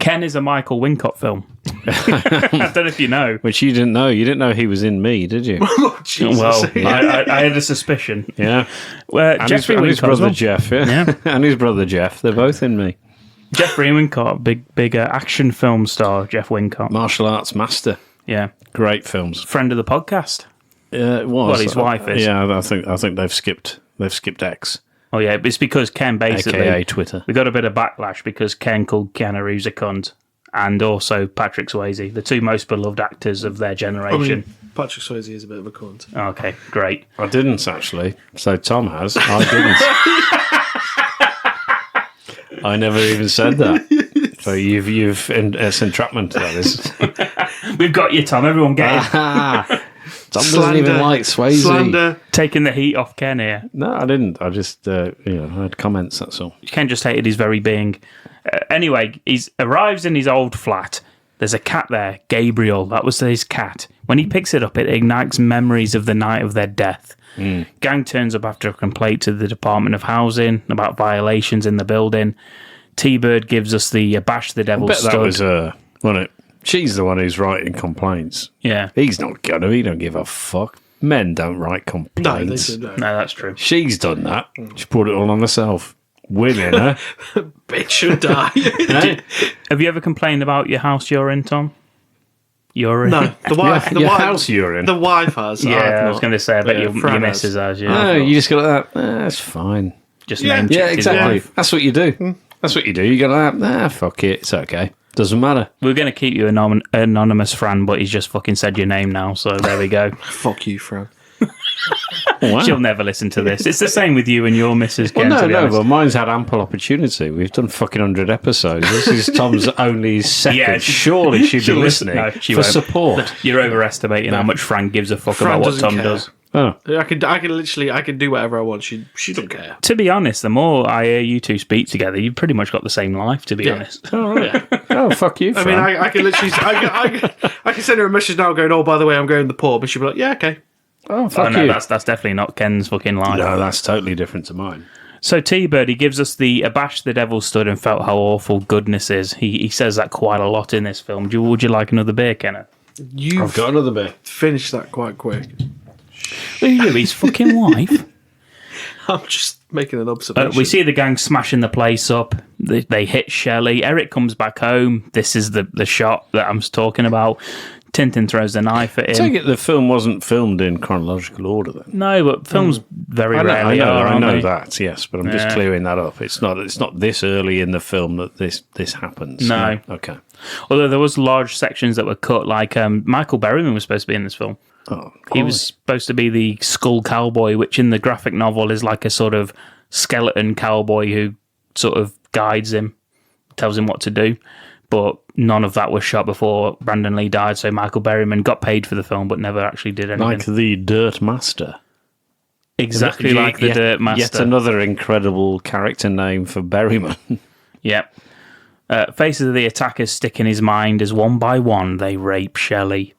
Ken is a Michael Wincott film. I don't know if you know. Which you didn't know. You didn't know he was in Me, did you? Oh, Jesus. Well, Yeah. I had a suspicion. Yeah. And And his brother Jeff, yeah. Yeah. And his brother Jeff. They're both in Me. Jeffrey Wincott, big action film star. Jeff Wincott, Martial arts master. yeah, Great films. friend of the podcast. It was. Well, his wife is. Yeah, I think they've skipped X, Oh yeah, it's because Ken basically aka Twitter. we got a bit of backlash because Ken called Keanu Reeves a cunt, and also Patrick Swayze, the two most beloved actors of their I generation. mean, Patrick Swayze is a bit of a cunt. Okay, great. I didn't actually. So Tom has. I didn't. I never even said that. So you've it's entrapment. That is. We've got you, Tom. Everyone get it. Tom doesn't even like Swayze. Slander. Taking the heat off Ken here. No, I didn't. I just I had comments. That's all. Ken just hated his very being. Anyway, he arrives in his old flat. There's a cat there, Gabriel. That was his cat. When he picks it up, it ignites memories of the night of their death. Gang turns up after a complaint to the Department of Housing about violations in the building. T-Bird gives us the bash the devil Bet stud. that was wasn't it? She's the one who's writing complaints. Yeah, He's not gonna. He don't give a fuck. Men don't write No, they complaints. did no. no, that's true. She's done that. She brought it all on herself. Women, huh? Bitch should die. Hey? Have you ever complained about your house you're in, Tom? You're in? No, the wife. Your house you're in. The wife has. Yeah, I've I was not. going to say, I bet Yeah, your Fran missus has, yeah. No, you just go like that. That's fine. Just Yeah. name Yeah, checked his exactly. wife. That's what you do. That's what you do. You go like that. Fuck it. It's okay. Doesn't matter. We're going to keep you anonymous, Fran, but he's just fucking said your name now, so there we go. Fuck you, Fran. Wow. She'll never listen to this. It's the same with you and your missus, Ken, Well, to be no, honest. but mine's had ample opportunity. We've done fucking 100 episodes. This is Tom's only second. Yeah, Surely she'd be she'll listen. listening No, she for won't. support. You're overestimating how much Fran gives a fuck Fran about what doesn't Tom care. does. Oh, I could do whatever I want. She don't care. To be honest, the more I hear you two speak together, you've pretty much got the same life, to be honest. all right. Oh, fuck you, I Fran. mean, I can literally, I can send her a message now going, oh, by the way, I'm going to the pub. And she'll be like, yeah, okay. oh, Oh, fuck no, you. that's definitely not Ken's fucking life. No, that's totally different to mine. So T-Bird, he gives us the abash the devil stood and felt how awful goodness is. He says that quite a lot in this film. Would you like another beer, Kenneth? You've I've got another bit. finished that quite quick. Who are you, his fucking wife? I'm just making an observation. We see the gang smashing the place up. They hit Shelley. Eric comes back home. This is the shot that I'm talking about. Tintin throws the knife at him. Take it the film wasn't filmed in chronological order then. No, but films very rarely are, I aren't know they? that, yes, but I'm just Yeah. clearing that up. It's not this early in the film that this happens. No. Okay. Although there was large sections that were cut, like Michael Berryman was supposed to be in this film. Oh, He was supposed to be the skull cowboy, which in the graphic novel is like a sort of skeleton cowboy who sort of guides him, tells him what to do. But none of that was shot before Brandon Lee died, so Michael Berryman got paid for the film but never actually did anything. like the Dirt Master. Exactly like the Dirt Master. Yet another incredible character name for Berryman. Yep. Faces of the attackers stick in his mind as one by one they rape Shelley.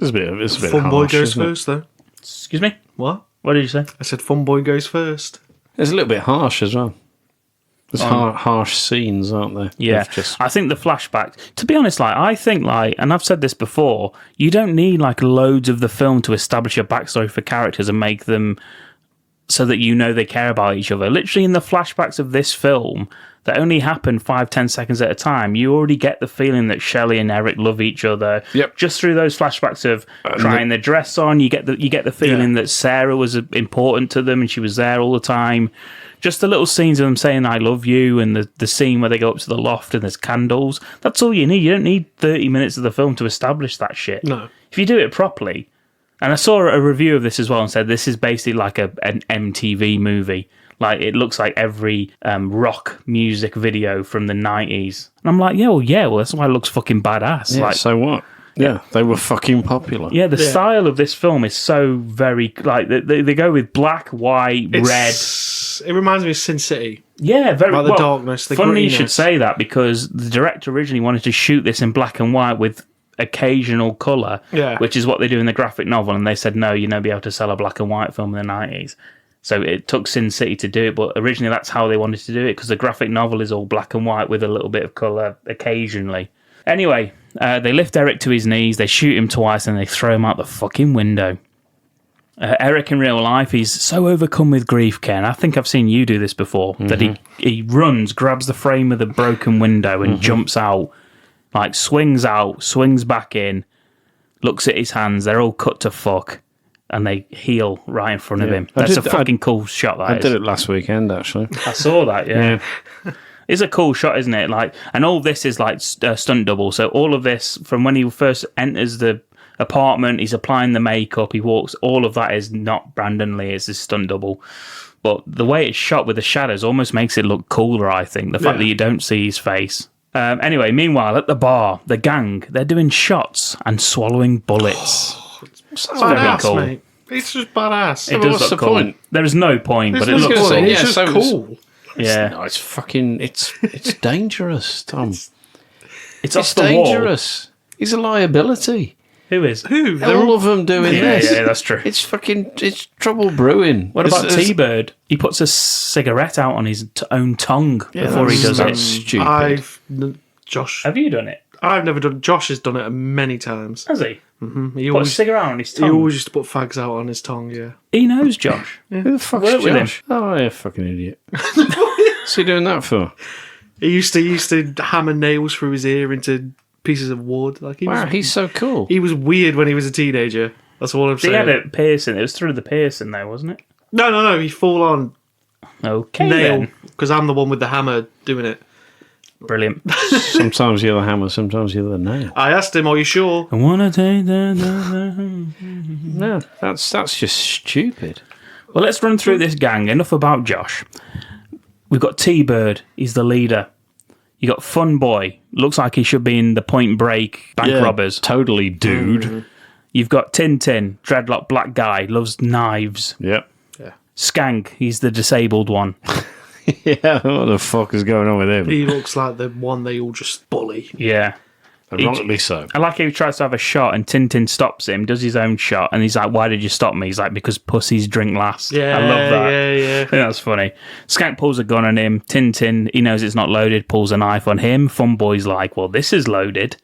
It's a bit Fun boy harsh, goes isn't it? first, though. Excuse me? What? What did you say? I said fun boy goes first. It's a little bit harsh as well. There's harsh scenes, aren't there? Yeah, Of just I think the flashback. To be honest, I think and I've said this before, you don't need loads of the film to establish a backstory for characters and make them so that you know they care about each other. Literally in the flashbacks of this film that only happen 5-10 seconds at a time, you already get the feeling that Shelley and Eric love each other. Yep. Just through those flashbacks of trying the dress on, you get the feeling that Sarah was important to them and she was there all the time. Just the little scenes of them saying "I love you" and the scene where they go up to the loft and there's candles. That's all you need. You don't need 30 minutes of the film to establish that shit. No. If you do it properly. And I saw a review of this as well and said this is basically like an MTV movie. Like, it looks like every rock music video from the 90s. And I'm like, well, that's why it looks fucking badass. Yeah, like, so what? Yeah, they were fucking popular. Yeah, the style of this film is so very... Like, they go with black, white, red... It reminds me of Sin City. Yeah, very Like the darkness, the funny grittiness. you should say that, because the director originally wanted to shoot this in black and white with occasional colour, which is what they do in the graphic novel, and they said, no, you'll never be able to sell a black and white film in the 90s. So it took Sin City to do it, but originally that's how they wanted to do it, because the graphic novel is all black and white with a little bit of colour occasionally. Anyway, they lift Eric to his knees, they shoot him twice, and they throw him out the fucking window. Eric in real life, he's so overcome with grief, Ken. I think I've seen you do this before, that he runs, grabs the frame of the broken window and jumps out, like swings back in, looks at his hands, they're all cut to fuck, and they heal right in front of him. That's a fucking cool shot, that I did it last weekend, actually. I saw that, yeah. It's a cool shot, isn't it? Like, and all this is like stunt double, so all of this, from when he first enters the apartment, he's applying the makeup, he walks, all of that is not Brandon Lee, it's his stunt double. But the way it's shot with the shadows almost makes it look cooler, I think, the fact that you don't see his face. Anyway, meanwhile, at the bar, the gang, they're doing shots and swallowing bullets. It's badass, cool. mate. It's just badass. It does what's look the cool. point? There is no point, but it looks cool. It's yeah, just so cool. Yeah. No, it's fucking... It's dangerous, Tom. It's off It's the wall. dangerous. He's a liability. Who is? Who? All of them doing this. Yeah, that's true. It's fucking... It's trouble brewing. What about It's- T-Bird? He puts a cigarette out on his own tongue before he does that's it. stupid. Josh. Have you done it? I've never done. Josh has done it many times. Has he? He Put a always, cigarette on his he tongue. always used to put fags out on his tongue. Yeah. He knows Josh. Who the fuck's Work with Josh? Oh, yeah, fucking idiot. What's he doing that for? He used to hammer nails through his ear into pieces of wood. Like Wow, he's so cool. he was weird when he was a teenager. That's all I'm He saying. had a piercing. It was through the piercing, though, wasn't it? No. He full on Okay, nail then. because I'm the one with the hammer doing it. Brilliant. Sometimes you're the hammer, sometimes you're the nail. I asked him, "Are you sure?" I wanna take that. No, that's just stupid. Well, let's run through this gang. Enough about Josh. We've got T-Bird. He's the leader. You got Fun Boy. Looks like he should be in the Point Break bank robbers. Totally, dude. You've got Tintin, dreadlock black guy, loves knives. Yep. Skank, he's the disabled one. Yeah, what the fuck is going on with him? He looks like the one they all just bully. Yeah. Ironically so. I like how he tries to have a shot and Tintin stops him, does his own shot, and he's like, why did you stop me? He's like, because pussies drink last. Yeah, I love that. yeah. I think that's funny. Skank pulls a gun on him. Tintin, he knows it's not loaded, pulls a knife on him. Fun Boy's like, well, this is loaded.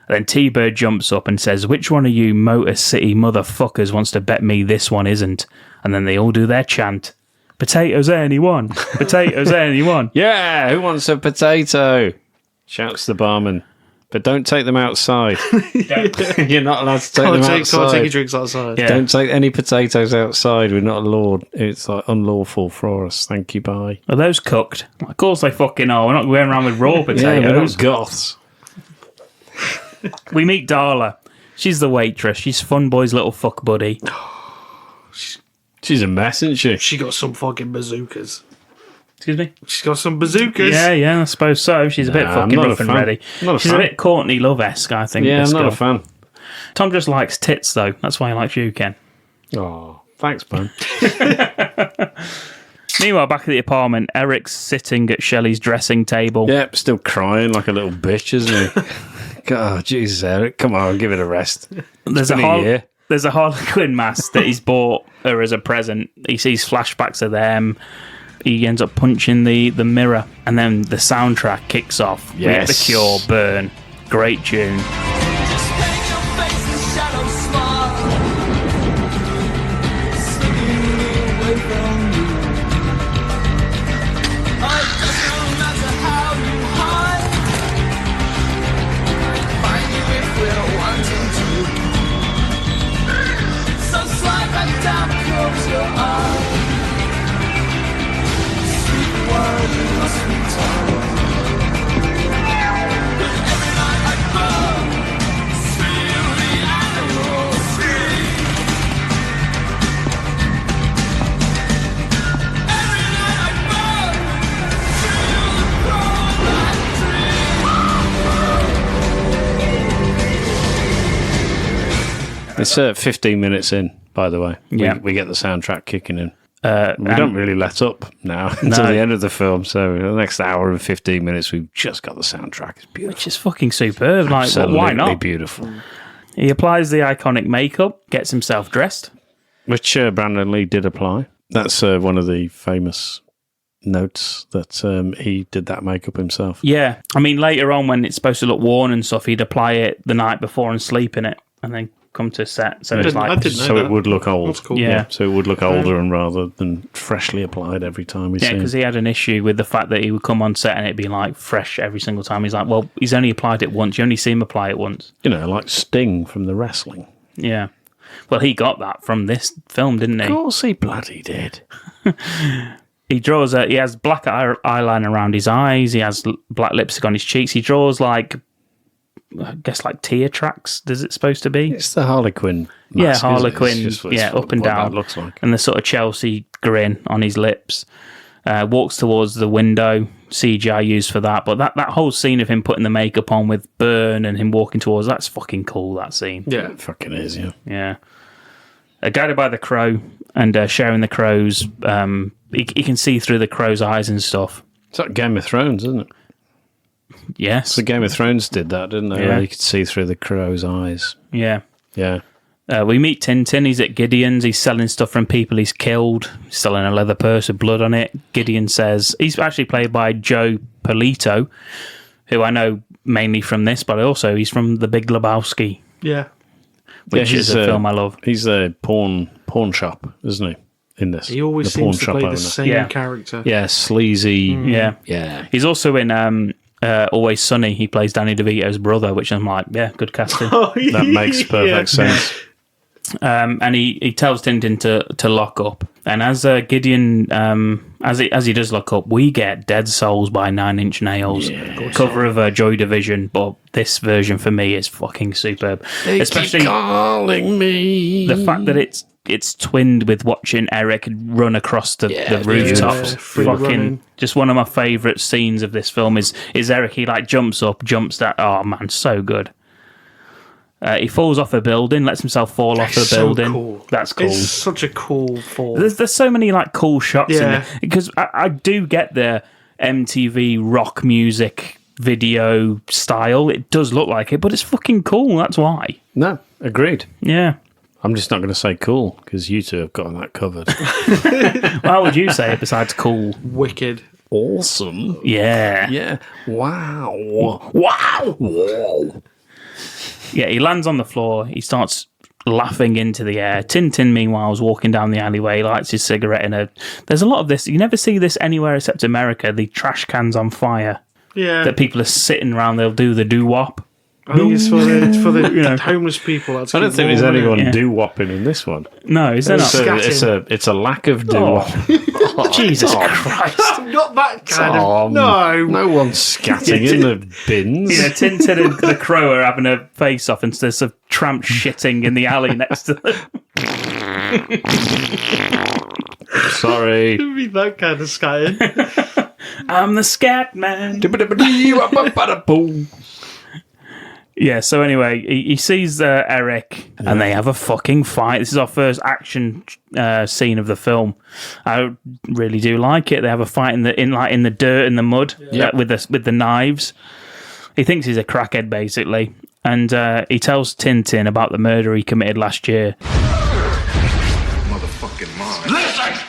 And then T-Bird jumps up and says, which one of you Motor City motherfuckers wants to bet me this one isn't? And then they all do their chant. Potatoes anyone? Potatoes anyone? Yeah, who wants a potato? Shouts the barman. But don't take them outside. You're not allowed to take them Can't outside. take your drinks outside. Yeah. Don't take any potatoes outside. We're not allowed. It's like unlawful for us. Thank you, bye. Are those cooked? Of course they fucking are. We're not going around with raw Yeah, we're potatoes. not goths. We meet Darla. She's the waitress. She's Fun Boy's little fuck buddy. She's a mess, isn't she? She got some fucking bazookas. Excuse me? She's got some bazookas. Yeah, I suppose so. She's a bit Nah, I'm fucking not a rough and fan. ready. Not a She's fan. a bit Courtney Love-esque, I think. Yeah, this I'm not girl. a fan. Tom just likes tits, though. That's why he likes you, Ken. Oh, thanks, man. Meanwhile, back at the apartment, Eric's sitting at Shelley's dressing table. Yep, still crying like a little bitch, isn't he? God, Jesus, Eric, come on, give it a rest. There's been a year. There's a Harlequin mask that he's bought her as a present. He sees flashbacks of them. He ends up punching the mirror, and then the soundtrack kicks off. We get The Yes. Cure, Burn. Great tune. Just paint your face a shadow smile, slipping away from It's 15 minutes in, by the way. Yeah. We get the soundtrack kicking in. We don't really let up now until No. the end of the film. So the next hour and 15 minutes, we've just got the soundtrack. It's beautiful. Which is fucking superb. Like, Absolutely why not? beautiful. He applies the iconic makeup, gets himself dressed. Which Brandon Lee did apply. That's one of the famous notes that he did that makeup himself. Yeah. I mean, later on when it's supposed to look worn and stuff, he'd apply it the night before and sleep in it and then come to set. So it's I like... didn't know So that. it would look old. That's cool. Yeah. So it would look older and rather than freshly applied every time we see Yeah, him. because he had an issue with the fact that he would come on set and it'd be like fresh every single time. He's like, well, he's only applied it once. You only see him apply it once. You know, like Sting from the wrestling. Yeah. Well, he got that from this film, didn't he? Of course he bloody did. He draws he has black eyeliner around his eyes. He has black lipstick on his cheeks. He draws like, I guess, like tear tracks. Does it supposed to be? It's the Harlequin Yeah, mask, isn't it? It's Harlequin. just what- Yeah, it's up and what down. that looks like. And the sort of Chelsea grin on his lips. Walks towards the window. CGI used for that. But that whole scene of him putting the makeup on with Burn and him walking towards, that's fucking cool, that scene. Yeah. It fucking is, yeah. Yeah. Guided by the crow and sharing the crow's, he can see through the crow's eyes and stuff. It's like Game of Thrones, isn't it? Yes. So Game of Thrones did that, didn't they? Yeah. Where you could see through the crow's eyes. Yeah. Yeah. We meet Tintin. He's at Gideon's. He's selling stuff from people he's killed. He's selling a leather purse with blood on it. Gideon says he's actually played by Joe Polito, who I know mainly from this, but also he's from The Big Lebowski, Yeah. which is a film I love. He's a pawn shop, isn't he? In this, He always the pawn seems to shop play owner. the same Yeah. character. Yeah, sleazy. Yeah. Yeah. He's also in Always Sunny. He plays Danny DeVito's brother, which I'm like, yeah, good casting. That makes perfect sense. And he tells Tintin to lock up. And as Gideon, as he does lock up, we get Dead Souls by 9 Inch Nails, cover of Joy Division. But this version for me is fucking superb, especially calling me. the fact that it's twinned with watching Eric run across the rooftops. yeah, free Fucking running. just one of my favourite scenes of this film is Eric. He like jumps that. Oh man, so good. He falls off a building, lets himself fall off a So building. cool. That's cool. It's such a cool fall. There's so many like cool shots in Yeah. there because I do get the MTV rock music video style. It does look like it, but it's fucking cool. That's why. No, agreed. Yeah. I'm just not going to say cool because you two have gotten that covered. How would you say it besides cool? Wicked. Awesome. Yeah. Yeah. Wow. Wow. Whoa. Yeah, he lands on the floor. He starts laughing into the air. Tintin, meanwhile, is walking down the alleyway, lights his cigarette in a... There's a lot of this. You never see this anywhere except America, the trash cans on fire. Yeah. That people are sitting around, they'll do the doo-wop. I think it's for the homeless people. That's I don't think there's anyone Yeah. doo-wopping in this one. No, is there not? It's a lack of doo-wop. Jesus Christ. Not that kind Tom, of. No. No one's scatting in the bins. You know, Tintin and the Crow are having a face-off and there's a tramp shitting in the alley next to them. Sorry. Don't be that kind of scatting. I'm the scat man. Yeah, so anyway, he sees Eric and they have a fucking fight. This is our first action scene of the film. I really do like it. They have a fight in the dirt, in the mud, with the knives. He thinks he's a crackhead, basically. And he tells Tintin about the murder he committed last year. Motherfucking mom. Listen!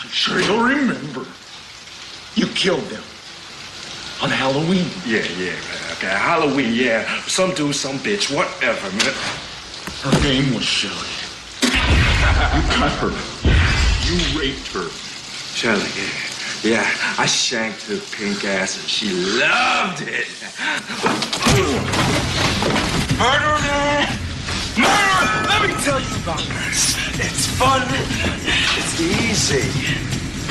I'm sure you'll remember. You killed them. On Halloween. Yeah, man. Okay, Halloween, yeah. Some dude, some bitch, whatever, man. Her name was Shelley. You cut her. You raped her. Shelley, yeah. I shanked her pink ass and she loved it. Murder, man! Murder! Let me tell you about this. It's fun. It's easy.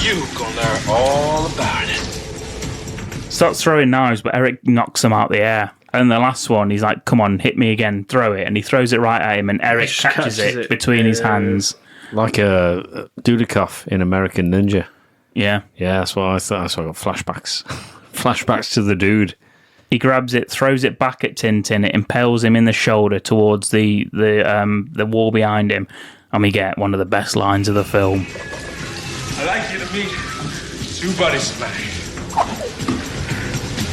You gonna learn all about it. Starts throwing knives, but Eric knocks them out the air. And the last one, he's like, come on, hit me again, throw it. And he throws it right at him, and Eric catches it between his hands. Like a Dudikoff in American Ninja. Yeah. Yeah, that's what I thought. That's why I got flashbacks. Flashbacks to the dude. He grabs it, throws it back at Tintin. It impales him in the shoulder towards the wall behind him, and we get one of the best lines of the film. I'd like you to meet two buddies of mine.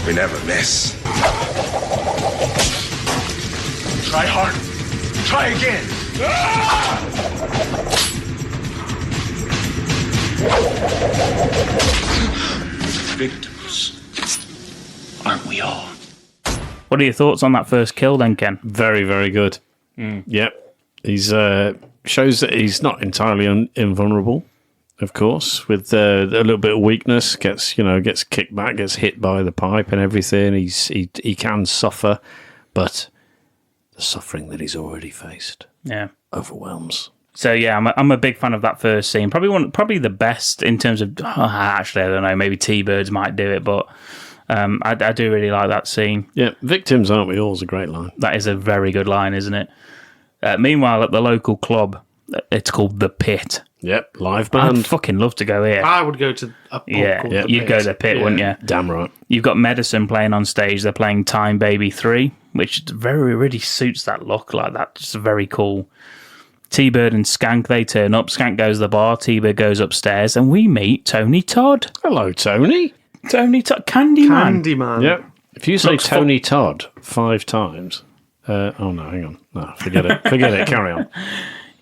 We never miss. Try hard. Try again. Victims. Aren't we all? What are your thoughts on that first kill then, Ken? Very, very good. Yep. He's shows that he's not entirely invulnerable, of course, with a little bit of weakness, gets kicked back, gets hit by the pipe and everything. He can suffer, but the suffering that he's already faced overwhelms. So yeah, I'm a big fan of that first scene. Probably the best in terms of. Actually, I don't know. Maybe T-Birds might do it, but I do really like that scene. Yeah, victims, aren't we all? Is a great line. That is a very good line, isn't it? Meanwhile, at the local club, it's called The Pit. Yep, live band. I'd fucking love to go here. I would go to a pub called The You'd Pit. go to The Pit, wouldn't you? Damn right. You've got Medicine playing on stage. They're playing Time Baby 3, which really suits that look. Like that, just very cool. T-Bird and Skank, they turn up. Skank goes to the bar. T-Bird goes upstairs, and we meet Tony Todd. Hello, Tony. Tony Todd, Candyman. Candyman. Yep. If you say Tony Todd 5 times, oh no, hang on. No, forget it. Forget it. Carry on.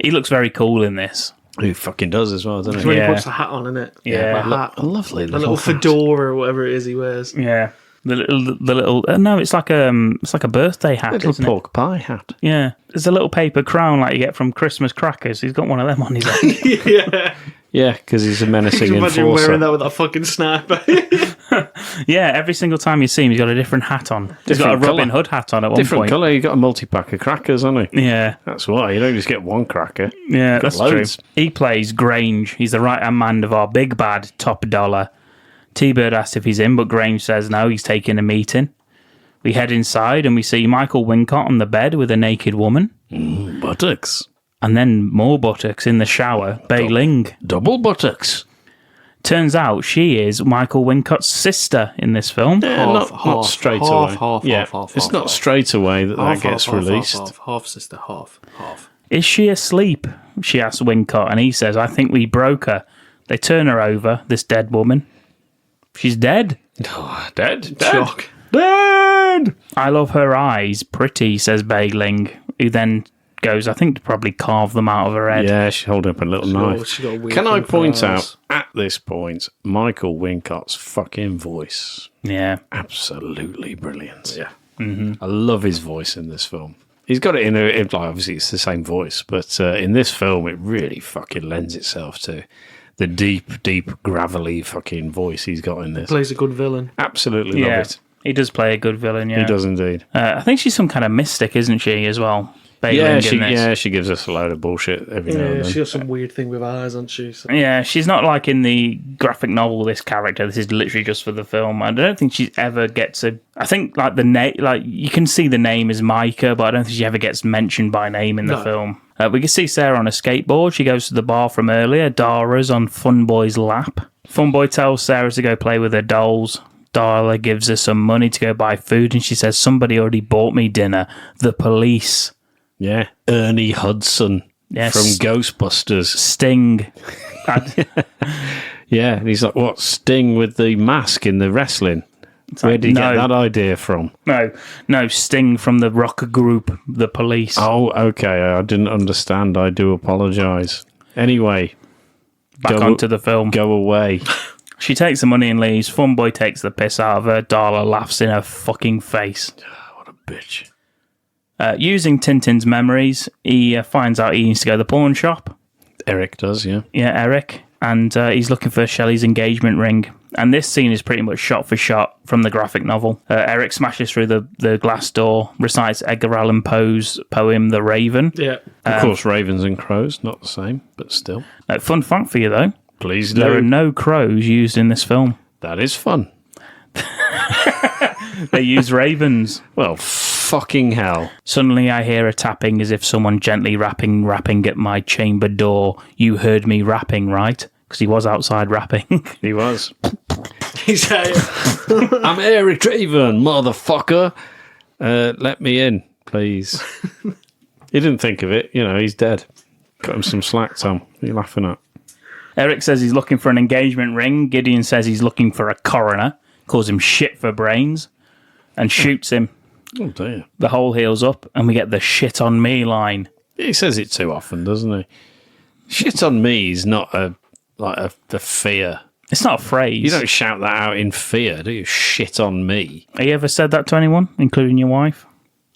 He looks very cool in this. He fucking does as well, doesn't he? When Yeah. he puts the hat on, innit? Yeah. The hat. A lovely The little hat. fedora or whatever it is he wears. Yeah, the little. No, it's like a birthday hat, Little isn't it? pork pie hat. Yeah, there's a little paper crown like you get from Christmas crackers. He's got one of them on his head. Yeah. Yeah, because he's a menacing Can you imagine enforcer. wearing that with that fucking sniper? Yeah, every single time you see him, he's got a different hat on. He's got a Different Robin colour. Hood hat on at one Different point. colour. You got a multi-pack of crackers, hasn't he? Yeah, That's why. You don't just get one cracker. yeah, Got that's loads. true. He plays Grange. He's the right-hand man of our big bad Top Dollar. T-Bird asks if he's in, but Grange says no, he's taking a meeting. We head inside and we see Michael Wincott on the bed with a naked woman. Buttocks. And then more buttocks in the shower. Bei Ling. Double buttocks. Turns out she is Michael Wincott's sister in this film. Yeah, not half, straight half, away. half, yeah, half, it's half, not half. straight away that Half, gets half, released. Half, sister, half. Is she asleep? She asks Wincott, and he says, I think we broke her. They turn her over, this dead woman. She's dead. Oh, dead. Shock. Dead. I love her eyes. Pretty, says Bei Ling, who then goes, I think to probably carve them out of her head. Yeah, she's holding up a little knife. She got a weird Can I thing for point her eyes. out, at this point, Michael Wincott's fucking voice. Yeah. Absolutely brilliant. Yeah. I love his voice in this film. He's got it in like, obviously it's the same voice, but in this film it really fucking lends itself to the deep, gravelly fucking voice he's got in this. Plays a good villain. Absolutely Yeah. love it. He does play a good villain, yeah. He does indeed. I think she's some kind of mystic, isn't she, as well? Bei Ling in this. She gives us a load of bullshit every now Yeah, and then. she got some weird thing with eyes, hasn't she? So. Yeah, she's not like in the graphic novel, this character. This is literally just for the film. I don't think she ever gets a... I think, like, the name... Like, you can see the name is Micah, but I don't think she ever gets mentioned by name in the film. We can see Sarah on a skateboard. She goes to the bar from earlier. Dara's on Funboy's lap. Funboy tells Sarah to go play with her dolls. Dara gives her some money to go buy food, and she says, somebody already bought me dinner. The police. Yeah. Ernie Hudson Yes. from Ghostbusters. Sting. Yeah, and he's like, what, Sting with the mask in the wrestling? Where did you get that idea from? No, Sting from the rock group, The Police. Oh, okay, I didn't understand. I do apologise. Anyway, Back onto the film. Go away. She takes the money and leaves. Funboy takes the piss out of her. Darla laughs in her fucking face. What a bitch. Using Tintin's memories, he finds out he needs to go to the pawn shop. Eric does, yeah. Yeah, Eric. And he's looking for Shelley's engagement ring. And this scene is pretty much shot for shot from the graphic novel. Eric smashes through the glass door, recites Edgar Allan Poe's poem The Raven. Yeah. Of course, ravens and crows, not the same, but still. Fun fact for you, though. Please do. There are no crows used in this film. That is fun. They use ravens. Well, fucking hell. Suddenly I hear a tapping as if someone gently rapping at my chamber door. You heard me rapping, right? Because he was outside rapping. He was. He's I'm Eric Draven, motherfucker. Let me in, please. He didn't think of it. You know, he's dead. Got him some slack, Tom. What are you laughing at? Eric says he's looking for an engagement ring. Gideon says he's looking for a coroner. Calls him shit for brains. And shoots him. Oh, dear. The hole heals up, and we get the shit on me line. He says it too often, doesn't he? Shit on me is not a fear. It's not a phrase. You don't shout that out in fear, do you? Shit on me. Have you ever said that to anyone, including your wife?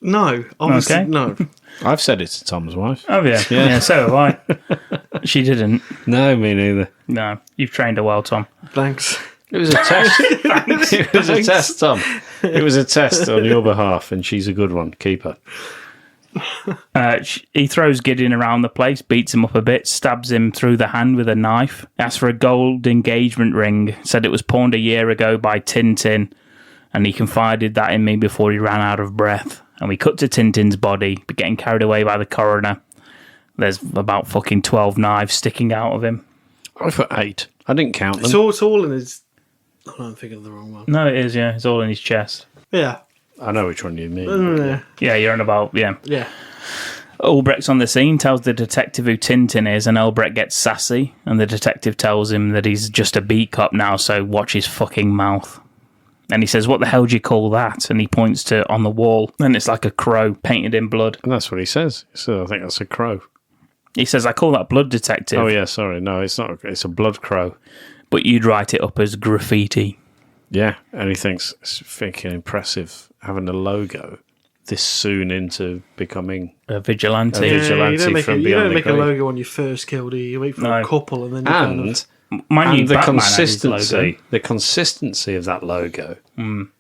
No, obviously, Okay. no. I've said it to Tom's wife. Oh, yeah. Yeah, so have I. She didn't. No, me neither. No, you've trained her well, Tom. Thanks. It was a test. It was a test, Tom. It was a test on your behalf, and she's a good one. Keep her. He throws Gideon around the place, beats him up a bit, stabs him through the hand with a knife, asks for a gold engagement ring, said it was pawned a year ago by Tintin, and he confided that in me before he ran out of breath. And we cut to Tintin's body, but getting carried away by the coroner. There's about fucking 12 knives sticking out of him. I put 8. I didn't count them. It's all in his... Oh, no, I'm thinking of the wrong one. No, it is, yeah. It's all in his chest. Yeah. I know which one you mean. Yeah, you're on about, yeah. Yeah. Ulbrecht's on the scene, tells the detective who Tintin is, and Ulbrecht gets sassy, and the detective tells him that he's just a beat cop now, so watch his fucking mouth. And he says, what the hell do you call that? And he points to on the wall, and it's like a crow painted in blood. And that's what he says. So I think that's a crow. He says, I call that blood detective. Oh, yeah, sorry. No, it's not. It's a blood crow. But you'd write it up as graffiti. Yeah, and he thinks it's freaking impressive having a logo this soon into becoming A vigilante. A vigilante. you don't make, from you beyond don't the make a grave. logo when you first kill, do you? You wait for a No. couple and then you kind of... Mind you, and the Batman had his logo. consistency of that logo. I mean,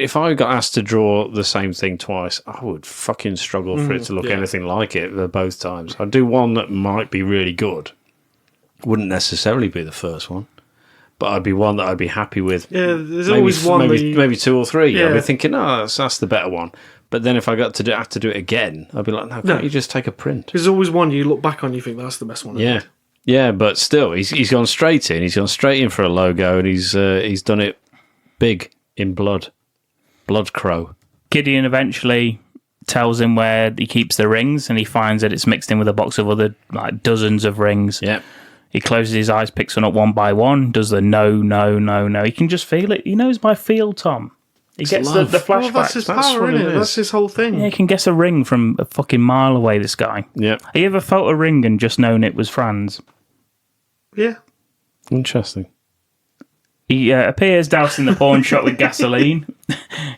if I got asked to draw the same thing twice, I would fucking struggle for it to look anything like it both times. I'd do one that might be really good. Wouldn't necessarily be the first one, but I'd be one that I'd be happy with. Yeah, there's always one that you... maybe 2 or 3. Yeah. I'd be thinking, oh, that's the better one. But then if I got to have to do it again, I'd be like, no, can't you just take a print? There's always one you look back on and you think that's the best one. Yeah. Yeah, but still, he's gone straight in. He's gone straight in for a logo, and he's done it big in blood. Blood crow. Gideon eventually tells him where he keeps the rings, and he finds that it's mixed in with a box of other, like, dozens of rings. Yeah. He closes his eyes, picks one up one by one, does the no, no, no, no. He can just feel it. He knows by feel, Tom. He gets the love. flashback. Well, that's his That's power, what it isn't it? is. That's his whole thing. Yeah, he can guess a ring from a fucking mile away, this guy. Yeah. Have you ever felt a ring and just known it was Fran's? Yeah. Interesting. He appears doused in the pawn shop with gasoline.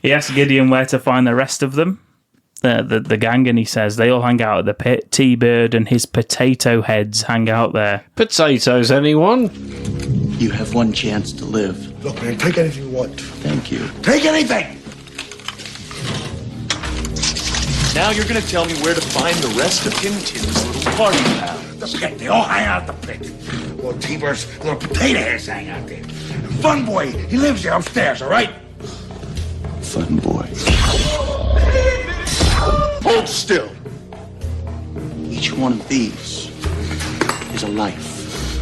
He asks Gideon where to find the rest of them, the gang, and he says they all hang out at the pit. T-Bird and his potato heads hang out there. Potatoes, anyone? You have one chance to live. Look, man, take anything you want. Thank you. Take anything! Now you're gonna tell me where to find the rest of Tintin's little party pal. Don't forget, they all hang out at the pit. Little T-Bird's little potato heads hang out there. And Fun Boy, he lives there upstairs, all right? Fun boy. Hold still. Each one of these is a life.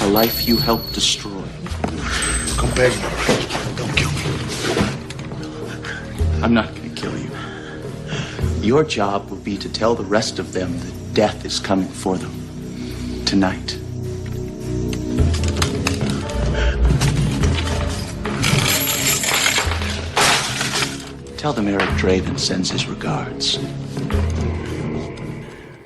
A life you helped destroy. Come back now. Don't kill me. I'm not going to kill you. Your job will be to tell the rest of them that death is coming for them. Tonight. Tell them Eric Draven sends his regards.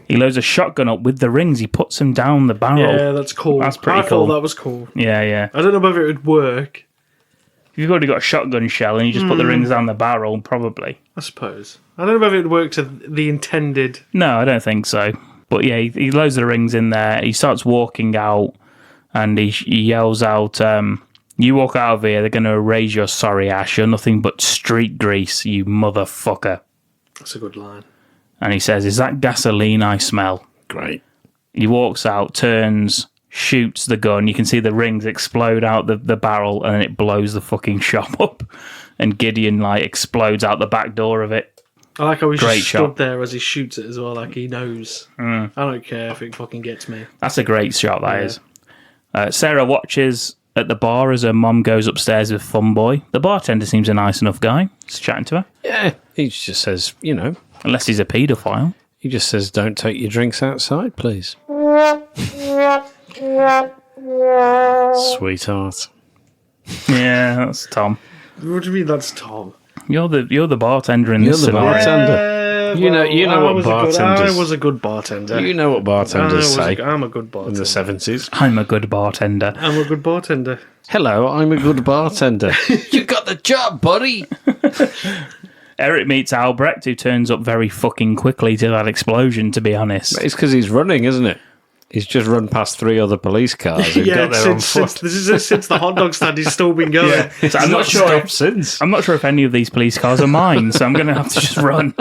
He loads a shotgun up with the rings. He puts them down the barrel. Yeah, that's cool. That's pretty I cool. thought that was cool. Yeah, yeah. I don't know whether it would work, If you've already got a shotgun shell and you just put the rings down the barrel, probably. I suppose. I don't know whether it would work to the intended... No, I don't think so. But yeah, he loads the rings in there. He starts walking out and he yells out, you walk out of here, they're going to erase your sorry ass. You're nothing but street grease, you motherfucker. That's a good line. And he says, is that gasoline I smell? Great. He walks out, turns, shoots the gun. You can see the rings explode out the barrel and it blows the fucking shop up. And Gideon, like, explodes out the back door of it. I like how he's Great just shot. stood there as he shoots it as well, like he knows. I don't care if it fucking gets me. That's a great shot, that is. Sarah watches at the bar as her mum goes upstairs with Fun Boy. The bartender seems a nice enough guy. He's chatting to her. Yeah, he just says, Unless he's a paedophile. he just says, don't take your drinks outside, please. Sweetheart. Yeah, that's Tom. What do you mean that's Tom? You're the bartender in this You're the scenario. bartender. You know what bartenders... I was a good bartender. You know what bartenders say I'm a good in bartender. the 70s. I'm a good bartender. I'm a good bartender. Hello, I'm a good bartender. You got the job, buddy. Eric meets Albrecht, who turns up very fucking quickly to that explosion, to be honest. It's because he's running, isn't it? He's just run past 3 other police cars who got there on foot. Since the hot dog stand, he's still been going. Yeah. So I'm He's not sure. stopped since. I'm not sure if any of these police cars are mine, so I'm going to have to just run.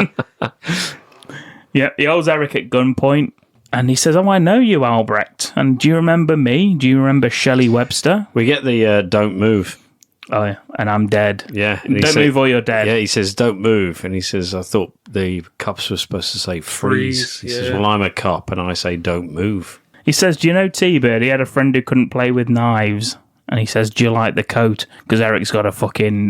Yeah, he holds Eric at gunpoint, and he says, "Oh, I know you, Albrecht. And do you remember me? Do you remember Shelley Webster?" We get the don't move. Oh, yeah, and I'm dead. Yeah. and he Don't move or you're dead. Yeah, he says, don't move. And he says, I thought the cops were supposed to say freeze. He says, well, I'm a cop, and I say, don't move. He says, do you know T-Bird? He had a friend who couldn't play with knives. And he says, do you like the coat? Because Eric's got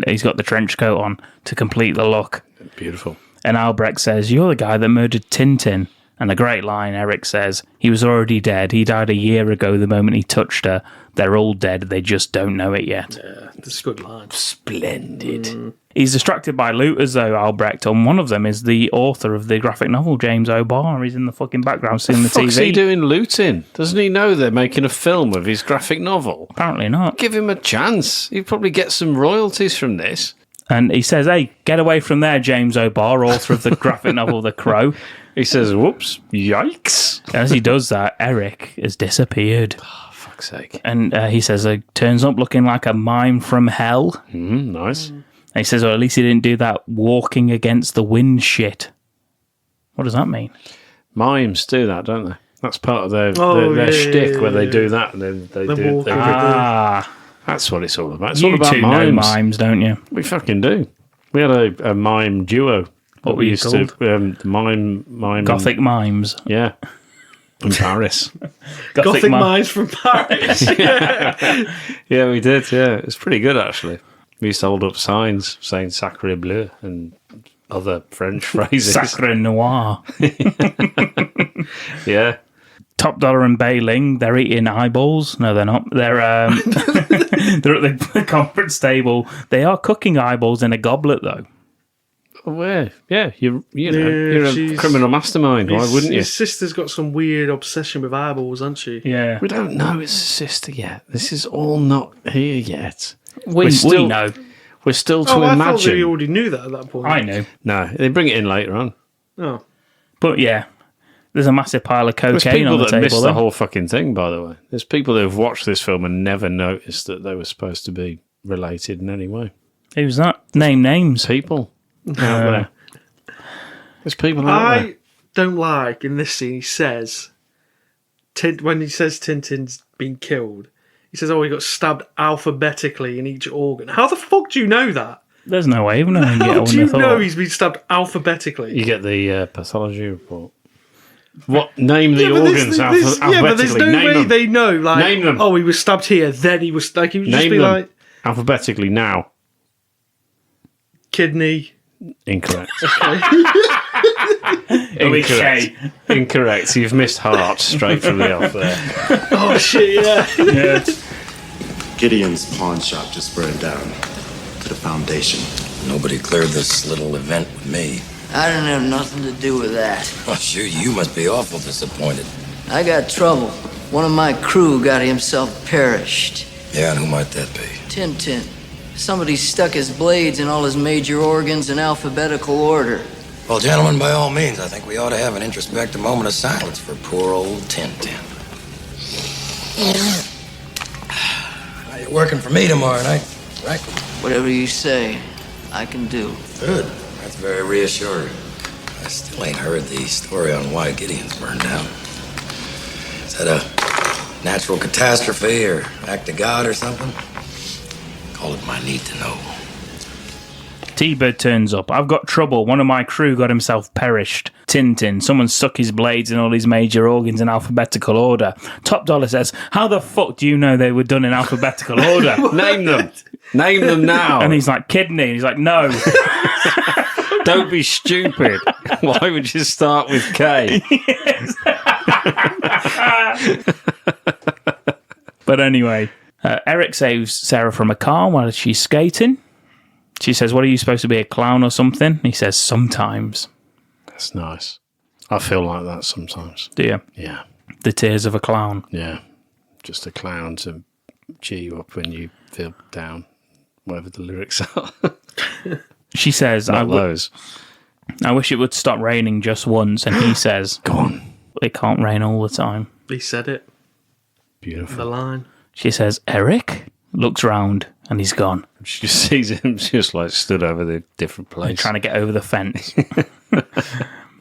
he's got the trench coat on to complete the look. Beautiful. And Albrecht says, you're the guy that murdered Tintin. And a great line, Eric says, he was already dead. He died a year ago the moment he touched her. They're all dead. They just don't know it yet. Yeah, that's a good line. Splendid. He's distracted by looters, though, Albrecht. And one of them is the author of the graphic novel, James O'Barr. He's in the fucking background seeing the TV. What's he doing looting? Doesn't he know they're making a film of his graphic novel? Apparently not. Give him a chance. He'd probably get some royalties from this. And he says, hey, get away from there, James O'Barr, author of the graphic novel The Crow. He says, whoops, yikes. And as he does that, Eric has disappeared. Oh, fuck's sake. And he says, turns up looking like a mime from hell. Nice. And he says, well, at least he didn't do that walking against the wind shit. What does that mean? Mimes do that, don't they? That's part of their shtick, where they do that and then they do. That's what it's all about. It's all about two mimes. know mimes, don't you? We fucking do. We had a mime duo. What were you called? Mime. Gothic mimes. Yeah. In Paris. Gothic mimes from Paris. Yeah, we did. Yeah, it's pretty good actually. We used to hold up signs saying "Sacre bleu" and other French phrases. Sacre noir. Yeah. Top Dollar and Bailing, they're eating eyeballs. No, they're not. They're they're at the conference table. They are cooking eyeballs in a goblet, though. Where? Yeah, you're a criminal mastermind. Why wouldn't you? His sister's got some weird obsession with eyeballs, hasn't she? Yeah. We don't know it's a sister yet. This is all not here yet. We know. We're still to I thought imagine. we already knew that at that point. I knew. No, they bring it in later on. Oh. But yeah, there's a massive pile of There's cocaine people on the that table. missed though. the whole fucking thing, by the way. There's people that have watched this film and never noticed that they were supposed to be related in any way. Who's that? Name names. People out there. There's people out there. I don't like, in this scene, he says, when he says Tintin's been killed, he says, oh, he got stabbed alphabetically in each organ. How the fuck do you know that? There's no way of knowing. How do you know he's been stabbed alphabetically? You get the pathology report. What? Name the but organs alphabetically. Yeah, but there's no Name way them. they know. Like, Name them. oh, he was stabbed here, then he was like, he would just Name be them like alphabetically now. kidney. Incorrect. Incorrect. Incorrect. You've missed heart straight from the off there. Oh shit! Yeah. Gideon's pawn shop just burned down to the foundation. Nobody cleared this little event with me. I didn't have nothing to do with that. Well, sure, you must be awful disappointed. I got trouble. One of my crew got himself perished. Yeah, and who might that be? Tintin. Somebody stuck his blades in all his major organs in alphabetical order. Well, gentlemen, by all means, I think we ought to have an introspective moment of silence for poor old Tintin. Now, you're working for me tomorrow night, right? Whatever you say, I can do. Good. That's very reassuring. I still ain't heard the story on why Gideon's burned down. Is that a natural catastrophe or act of God or something? Call it my need to know. T-Bird turns up. I've got trouble. One of my crew got himself perished. Tintin, someone stuck his blades in all his major organs in alphabetical order. Top Dollar says, how the fuck do you know they were done in alphabetical order? Name them. Name them now. And he's like, kidney. And he's like, no. Don't be stupid. Why would you start with K? But anyway, Eric saves Sarah from a car while she's skating. She says, what, are you supposed to be, a clown or something? He says, sometimes. That's nice. I feel like that sometimes. Do you? Yeah. The tears of a clown. Yeah. Just a clown to cheer you up when you feel down, whatever the lyrics are. She says, I wish it would stop raining just once. And he says, go on. It can't rain all the time. He said it. Beautiful. The line. She says, Eric? Looks round and he's gone. She just sees him just like stood over the different place. Trying to get over the fence.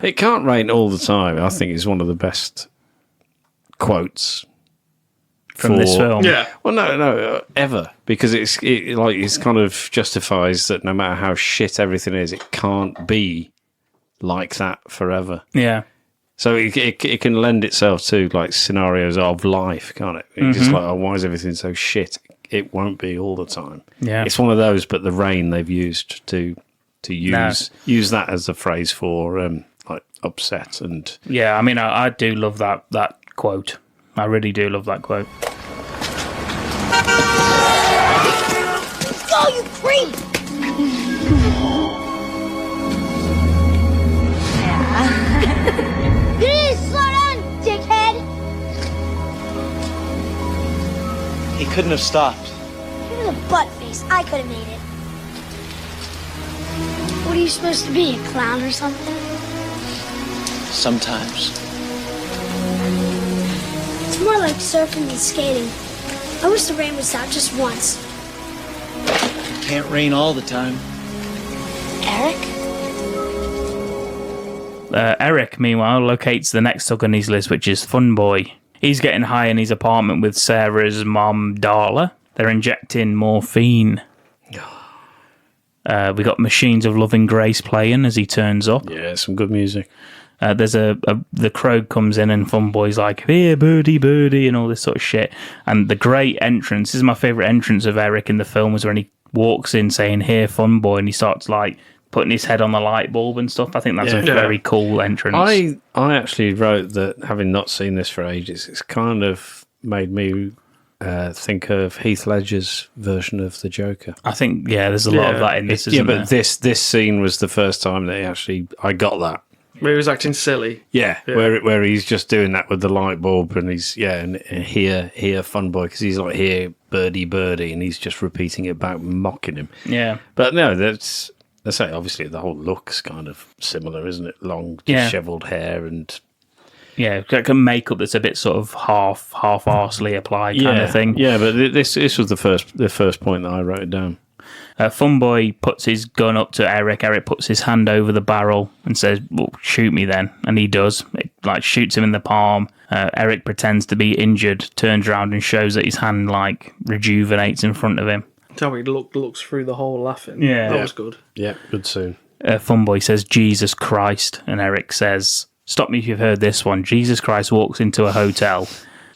It can't rain all the time. I think it's one of the best quotes from this film. Yeah. Well, no, ever, because it's kind of justifies that no matter how shit everything is, it can't be like that forever. Yeah. So it can lend itself to like scenarios of life, can't it? It's just like, oh, why is everything so shit? It won't be all the time. Yeah. It's one of those, but the rain they've used to use that as a phrase for like upset and yeah. I mean, I do love that quote. I really do love that quote. Let's go, you creep! Please slow down, dickhead! He couldn't have stopped. He was a butt face. I could have made it. What are you supposed to be, a clown or something? Sometimes. It's more like surfing than skating. I wish the rain would stop just once. Can't rain all the time. Eric? Eric, meanwhile, locates the next thug on his list, which is Fun Boy. He's getting high in his apartment with Sarah's mom, Darla. They're injecting morphine. We got Machines of Loving Grace playing as he turns up. yeah, some good music. There's the crow comes in and Fun Boy's like, here, birdie, birdie, and all this sort of shit. And the great entrance, this is my favourite entrance of Eric in the film, was when he walks in saying, here, Fun Boy, and he starts like putting his head on the light bulb and stuff. I think that's a very cool entrance. I actually wrote that, having not seen this for ages, it's kind of made me think of Heath Ledger's version of the Joker. I think, there's a lot of that in this, isn't there? But this scene was the first time that I got that. Where he was acting silly. Yeah. Where he's just doing that with the light bulb, and he's and here, Fun Boy, because he's like, here, birdie, birdie, and he's just repeating it back, mocking him. Yeah. But no, that's obviously the whole look's kind of similar, isn't it? Long, dishevelled hair and like a makeup that's a bit sort of half-arsely applied kind of thing. Yeah, but this was the first point that I wrote it down. Fun Boy puts his gun up to Eric. Eric puts his hand over the barrel and says, well, shoot me then. And he does. It shoots him in the palm. Eric pretends to be injured, turns around and shows that his hand rejuvenates in front of him. Tell me, he looks through the hole laughing. Yeah. That was good. Yeah, good soon. Fun Boy says, Jesus Christ. And Eric says, stop me if you've heard this one. Jesus Christ walks into a hotel.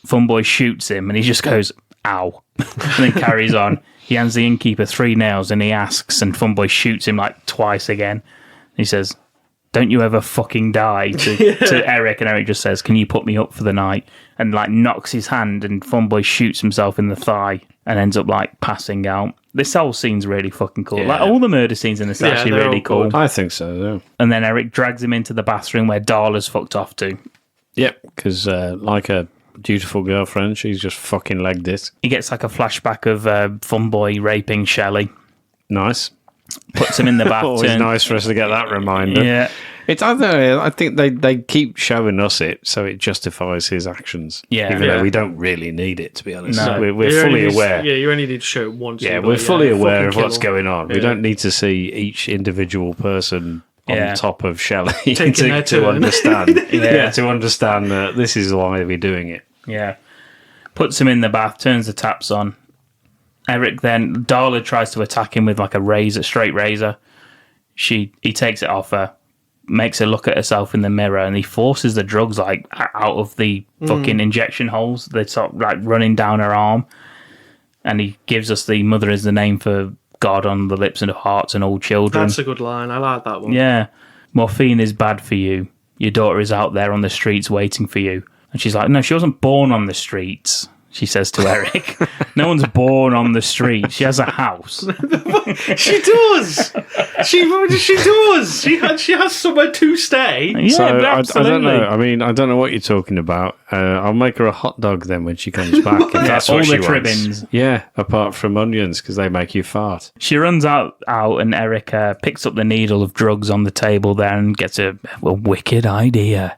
Fun Boy shoots him and he just goes, ow. And then carries on. He hands the innkeeper 3 nails and he asks, and Fun Boy shoots him twice again. He says, don't you ever fucking die to Eric. And Eric just says, can you put me up for the night? And knocks his hand, and Fun Boy shoots himself in the thigh and ends up passing out. This whole scene's really fucking cool. Yeah. All the murder scenes in this are actually really cool. I think so, yeah. And then Eric drags him into the bathroom where Darla's fucked off to. Yep, because like a dutiful girlfriend, she's just fucking legged it. He gets a flashback of Fun Boy raping Shelley. Nice. Puts him in the bath. Always nice for us to get that reminder. Yeah. It's I think they keep showing us it, so it justifies his actions. Yeah. Even though we don't really need it, to be honest. No. We're fully aware. Yeah, you only need to show it once. Yeah, we're fully aware of what's going on. We don't need to see each individual person on top of Shelley to understand. To understand that this is why we're doing it. Yeah. Puts him in the bath, turns the taps on. Eric then, Darla tries to attack him with a straight razor. He takes it off her, makes her look at herself in the mirror, and he forces the drugs like out of the fucking injection holes. They start like running down her arm, and he gives us the mother is the name for God on the lips and hearts and all children. That's a good line. I like that one. Yeah. Morphine is bad for you. Your daughter is out there on the streets waiting for you. And she's like, no, she wasn't born on the streets, she says to Eric. No one's born on the street. She has a house. She does. She does. She has somewhere to stay. Yeah, So absolutely. I don't know. I mean, I don't know what you're talking about. I'll make her a hot dog then when she comes back. If that's all what the she wants. trimmings. Yeah, apart from onions because they make you fart. She runs out and Eric picks up the needle of drugs on the table there and gets a wicked idea.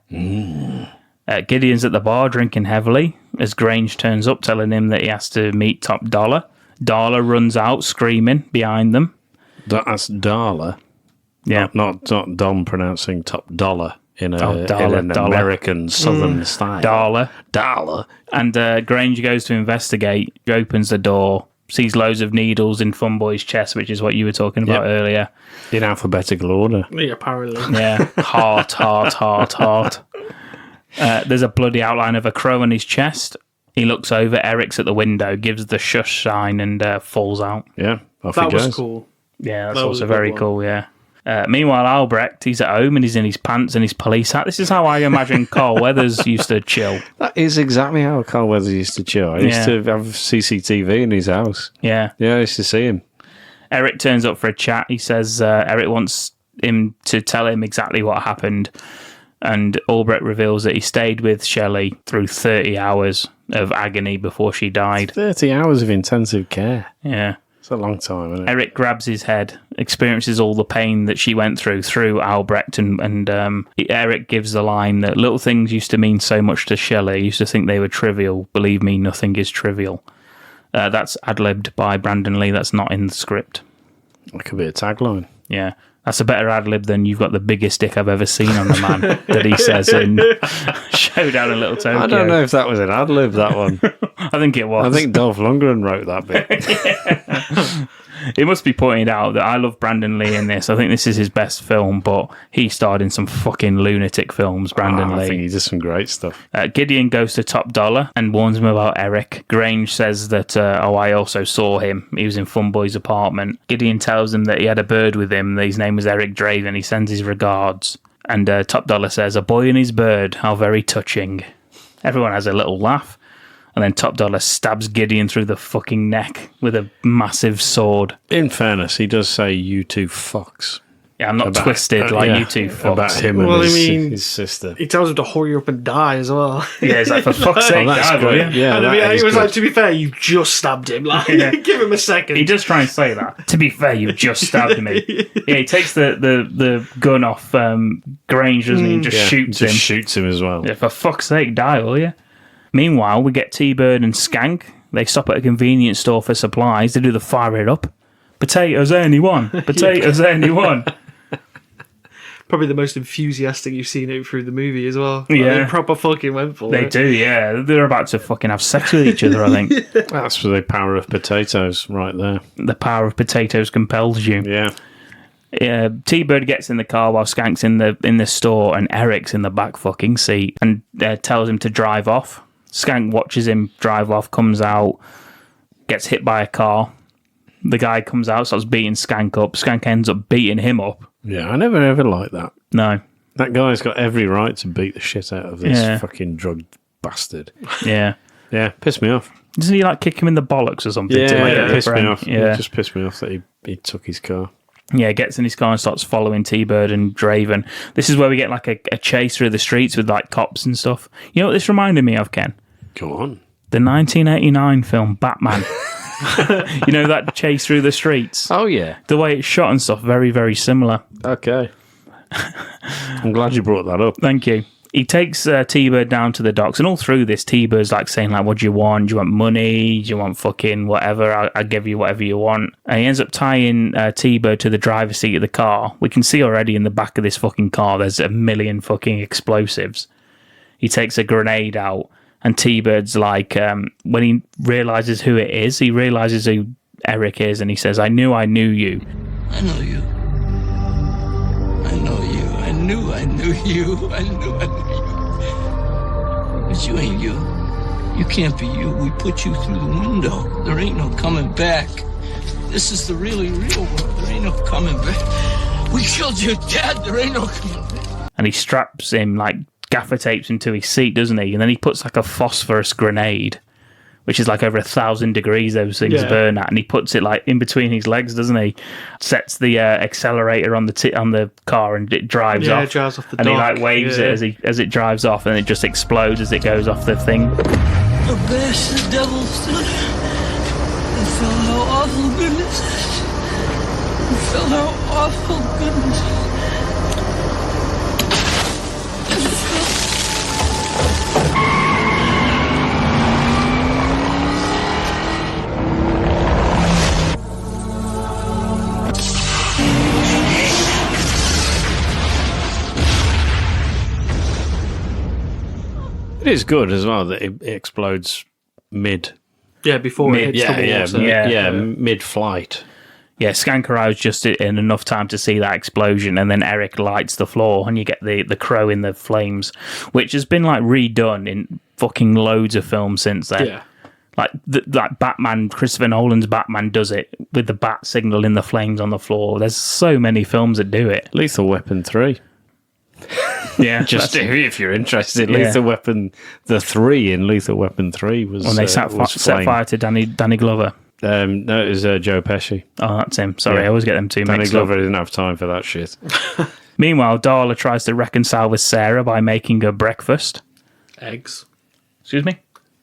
Gideon's at the bar drinking heavily as Grange turns up telling him that he has to meet Top Dollar. Darla runs out screaming behind them. That's Darla. Yeah. Not Dom pronouncing Top Dollar in an Dollar. American Southern style. Darla. And Grange goes to investigate. He opens the door, sees loads of needles in Funboy's chest, which is what you were talking about earlier. In alphabetical order. Yeah, apparently. Yeah. Heart. There's a bloody outline of a crow on his chest. He looks over, Eric's at the window, gives the shush sign and falls out. Yeah, off he goes. That was cool. Yeah, that's That was also a good very one. cool, yeah. Meanwhile, Albrecht, he's at home and he's in his pants and his police hat. This is how I imagine Carl Weathers used to chill. That is exactly how Carl Weathers used to chill. I used to have CCTV in his house. Yeah. Yeah, I used to see him. Eric turns up for a chat. He says Eric wants him to tell him exactly what happened. And Albrecht reveals that he stayed with Shelley through 30 hours of agony before she died. 30 hours of intensive care. Yeah. It's a long time, isn't it? Eric grabs his head, experiences all the pain that she went through Albrecht, and Eric gives the line that little things used to mean so much to Shelley. I used to think they were trivial. Believe me, nothing is trivial. That's ad-libbed by Brandon Lee. That's not in the script. That could be a tagline. Yeah. That's a better ad-lib than "You've got the biggest dick I've ever seen on the man" that he says in Showdown in Little Tokyo. I don't know if that was an ad-lib, that one. I think it was. I think Dolph Lundgren wrote that bit. It must be pointed out that I love Brandon Lee in this. I think this is his best film, but he starred in some fucking lunatic films, Brandon Lee. I think he did some great stuff. Gideon goes to Top Dollar and warns him about Eric. Grange says that, I also saw him. He was in Funboy's apartment. Gideon tells him that he had a bird with him. That his name was Eric Draven. He sends his regards. And Top Dollar says, "A boy and his bird, how very touching." Everyone has a little laugh. And then Top Dollar stabs Gideon through the fucking neck with a massive sword. In fairness, he does say, "You two fucks." Yeah, I'm not twisted like you two fucks. About him and his sister. He tells him to hurry up and die as well. Yeah, he's like, for fuck's sake, die, will you? Yeah, and that he was good. like, to be fair, you just stabbed him. Like, give him a second. He does try and say that. To be fair, you just stabbed me. Yeah, he takes the gun off Grange, doesn't he? And just shoots him. Just shoots him as well. Yeah, for fuck's sake, die, will you? Meanwhile, we get T-Bird and Skank. They stop at a convenience store for supplies. They do the fire it up. Potatoes, anyone? Potatoes, anyone? Probably the most enthusiastic you've seen it through the movie as well. Yeah. They proper fucking went for They it. do, yeah. They're about to fucking have sex with each other, I think. That's for the power of potatoes right there. The power of potatoes compels you. Yeah. T-Bird gets in the car while Skank's in the store and Eric's in the back fucking seat and tells him to drive off. Skank watches him drive off, comes out, gets hit by a car. The guy comes out, starts beating Skank up. Skank ends up beating him up. Yeah, I never ever liked that. No. That guy's got every right to beat the shit out of this fucking drug bastard. Yeah. Yeah, pissed me off. Doesn't he kick him in the bollocks or something? Yeah, pissed me off. Yeah. It just pissed me off that he took his car. Yeah, gets in his car and starts following T-Bird and Draven. This is where we get a chase through the streets with cops and stuff. You know what this reminded me of, Ken? Go on. The 1989 film Batman. You know that chase through the streets? Oh, yeah. The way it's shot and stuff, very, very similar. Okay. I'm glad you brought that up. Thank you. He takes T-Bird down to the docks, and all through this, T-Bird's saying, what do you want? Do you want money? Do you want fucking whatever? I'll give you whatever you want. And he ends up tying T-Bird to the driver's seat of the car. We can see already in the back of this fucking car, there's a million fucking explosives. He takes a grenade out, and T-Bird's when he realizes who it is, he realizes who Eric is, and he says, I knew you. I know you. I know you. I knew knew you. I knew you. But you ain't you. You can't be you. We put you through the window. There ain't no coming back. This is the really real world. There ain't no coming back. We killed your dad. There ain't no coming back. And he straps him, like, gaffer tapes him to his seat, doesn't he? And then he puts, like, a phosphorus grenade, which is, like, over 1,000 degrees those things burn at, and he puts it, like, in between his legs, doesn't he? Sets the accelerator on the car, and it drives off. Yeah, it drives off the and dock. he, like, waves it as it drives off, and it just explodes as it goes off the thing. The best, the devil's son. You felt how awful goodness is. You felt how awful goodness is. It is good as well that it explodes mid. Yeah, before it hits the water. Mid-flight. Yeah, Skanker Eye was just in enough time to see that explosion, and then Eric lights the floor, and you get the crow in the flames, which has been like redone in fucking loads of films since then. Yeah. Like Batman, Christopher Nolan's Batman does it with the bat signal in the flames on the floor. There's so many films that do it. Lethal Weapon 3. Yeah, just if you're interested, Yeah. Lethal Weapon, the 3 in Lethal Weapon 3 was when they set fire to Danny Glover. No, it was Joe Pesci. Oh, that's him. Sorry, I always get them two Danny mixed Glover up. didn't have time for that shit. Meanwhile, Darla tries to reconcile with Sarah by making her breakfast. Eggs. Excuse me?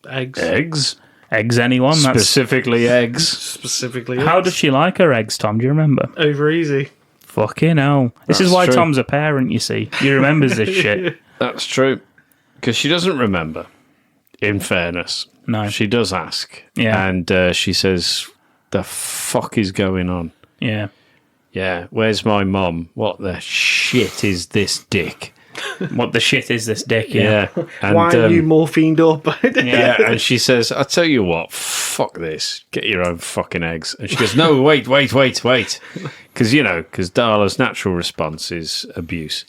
Eggs. Eggs, anyone? Specifically eggs. Specifically How eggs. does she like her eggs, Tom? Do you remember? Over easy. Fucking hell. This is That's why true. Tom's a parent, you see. He remembers this shit. That's true. Because she doesn't remember, in fairness. No. She does ask. Yeah. And she says, the fuck is going on? Yeah. Yeah, where's my mum? What the shit is this dick? What the shit is this dick? Yeah. And, Why are you morphined up? yeah, and she says, I tell you what, fuck this. Get your own fucking eggs. And she goes, no, wait. Because, because Darla's natural response is abuse.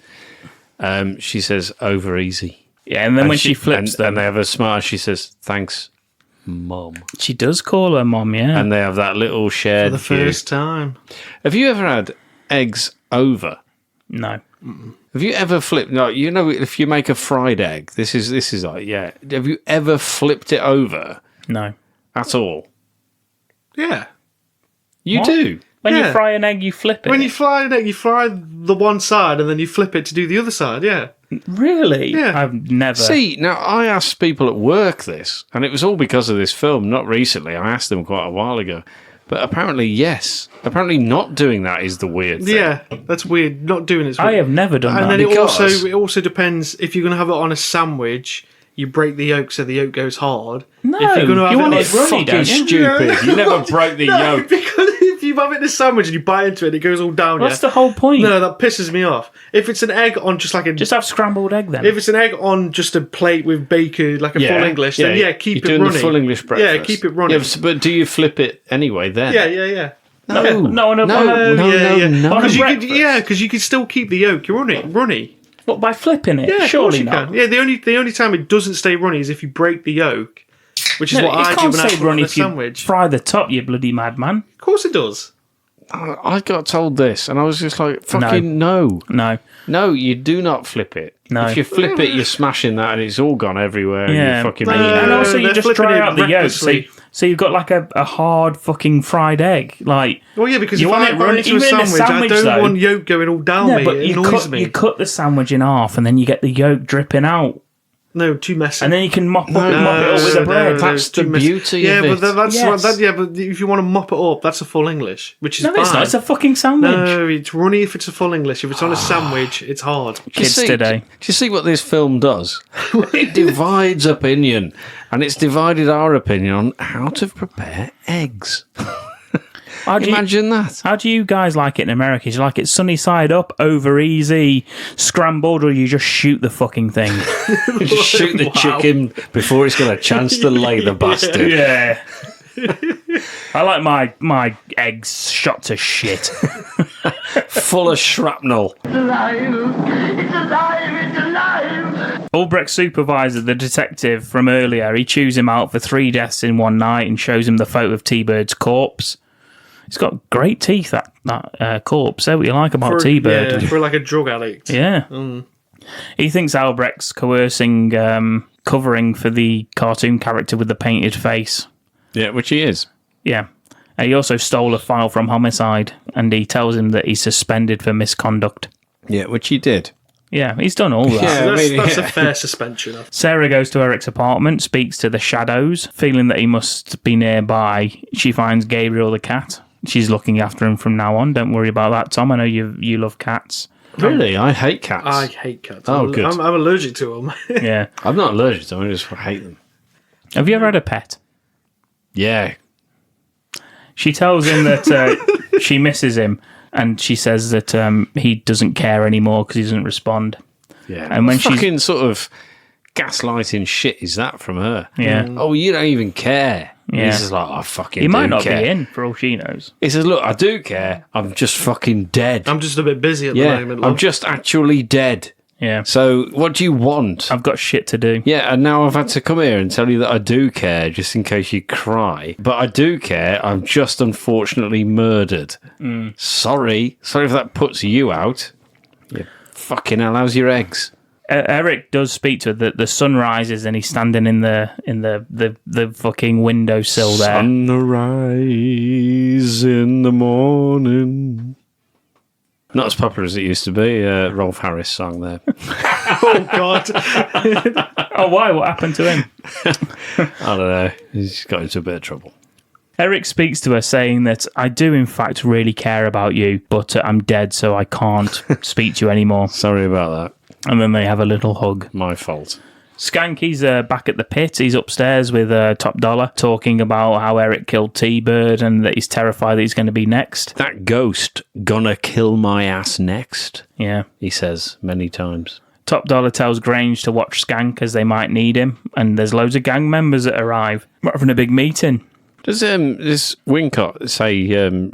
She says, over easy. Yeah, and then when she flips them. And they have a smile, she says, thanks, Mom. She does call her Mom, yeah. And they have that little shared For the first time. Have you ever had eggs over? No. Have you ever flipped? No, you know, if you make a fried egg, this is like, yeah. Have you ever flipped it over? No. At all? Yeah. You What? do. When Yeah. you fry an egg, you flip it. When you fry an egg, you fry the one side and then you flip it to do the other side, yeah. Really? Yeah. I've never. See, now I asked people at work this, and it was all because of this film, not recently. I asked them quite a while ago. But apparently, yes. Apparently not doing that is the weird thing. Yeah, that's weird. Not doing it's I weird. have never done And that. then because- it also depends if you're going to have it on a sandwich. You break the yolk so the yolk goes hard. No, if you're gonna have you want like it runny, Fucking don't you? stupid. You never broke the No, yolk. because if you have it in a sandwich and you bite into it, it goes all down. What's yeah? the whole point? No, that pisses me off. If it's an egg on just like a, Just have scrambled egg then. if it's an egg on just a plate with bacon, like a full English, then yeah, keep You're it doing running. the full English breakfast. Yeah, keep it running. Yeah, but do you flip it anyway then? Yeah. No, No, on a- no, on a- no, yeah. no. On a Because breakfast. you could still keep the yolk. You're runny. What, by flipping it? Yeah, of course Surely you not. can. Yeah, the only time it doesn't stay runny is if you break the yolk, which is No, what it I do can't when I stay put it on runny a if you sandwich. fry the top, you bloody madman. Of course it does. I got told this, and I was just like, fucking no. No, you do not flip it. No. If you flip it, you're smashing that, and it's all gone everywhere. And Yeah. you fucking And, eat it. and also you they're just flipping dry it out the yolk. recklessly. So you've got like a hard fucking fried egg. Like, Well, yeah, because you if want I it bite run- into a even in a sandwich, I sandwich, don't though- want yolk going all down no, me. but It you annoys cut, me. you cut the sandwich in half and then you get the yolk dripping out. No, too messy. And then you can mop it up with the bread. That's the too messy. beauty yeah, of it. but that's Yes. but if you want to mop it up, that's a full English, which is No, fine. it's not. It's a fucking sandwich. No, it's runny if it's a full English. If it's on a sandwich, it's hard. Do you Kids see- today. Do you see what this film does? It divides opinion, and it's divided our opinion on how to prepare eggs. Imagine that. How do you guys like it in America? Do you like it sunny side up, over easy, scrambled, or you just shoot the fucking thing? Just shoot the chicken before it's got a chance to lay the bastard. Yeah. I like my eggs shot to shit. Full of shrapnel. It's alive! It's alive! It's alive! Albrecht's supervisor, the detective from earlier, he chews him out for 3 deaths in one night and shows him the photo of T-Bird's corpse. He's got great teeth, that corpse. Say what you like about T-Bird. Yeah, for like a drug addict. Yeah. He thinks Albrecht's coercing covering for the cartoon character with the painted face. Yeah, which he is. Yeah. And he also stole a file from Homicide, and he tells him that he's suspended for misconduct. Yeah, which he did. Yeah, he's done all that. Yeah, that's a fair suspension. Sarah goes to Eric's apartment, speaks to the shadows. Feeling that he must be nearby, she finds Gabriel the cat. She's looking after him from now on. Don't worry about that, Tom. I know you love cats. Really? I hate cats. I hate cats. Oh, good. I'm allergic to them. Yeah. I'm not allergic to them, I just hate them. Have you ever had a pet? Yeah. She tells him that she misses him, and she says that he doesn't care anymore because he doesn't respond. Yeah. And when fucking sort of gaslighting shit is that from her? Yeah. Oh, you don't even care. Yeah. He's just like, I fucking he do might not care. be in, for all she knows. He says, look, I do care. I'm just fucking dead. I'm just a bit busy at the moment. I'm just actually dead. Yeah. So what do you want? I've got shit to do. Yeah, and now I've had to come here and tell you that I do care, just in case you cry. But I do care. I'm just unfortunately murdered. Sorry if that puts you out. You fucking hell, how's your eggs? Eric does speak to her that the sun rises and he's standing in the fucking windowsill there. Sunrise in the morning. Not as popular as it used to be. Rolf Harris song there. Oh, God. Oh, why? What happened to him? I don't know. He's got into a bit of trouble. Eric speaks to her saying that I do in fact really care about you, but I'm dead so I can't speak to you anymore. Sorry about that. And then they have a little hug. My fault. Skanky's back at the pit. He's upstairs with Top Dollar talking about how Eric killed T-Bird and that he's terrified that he's going to be next. That ghost gonna kill my ass next. Yeah. He says many times. Top Dollar tells Grange to watch Skank as they might need him, and there's loads of gang members that arrive. We're having a big meeting. Does this Wincott say,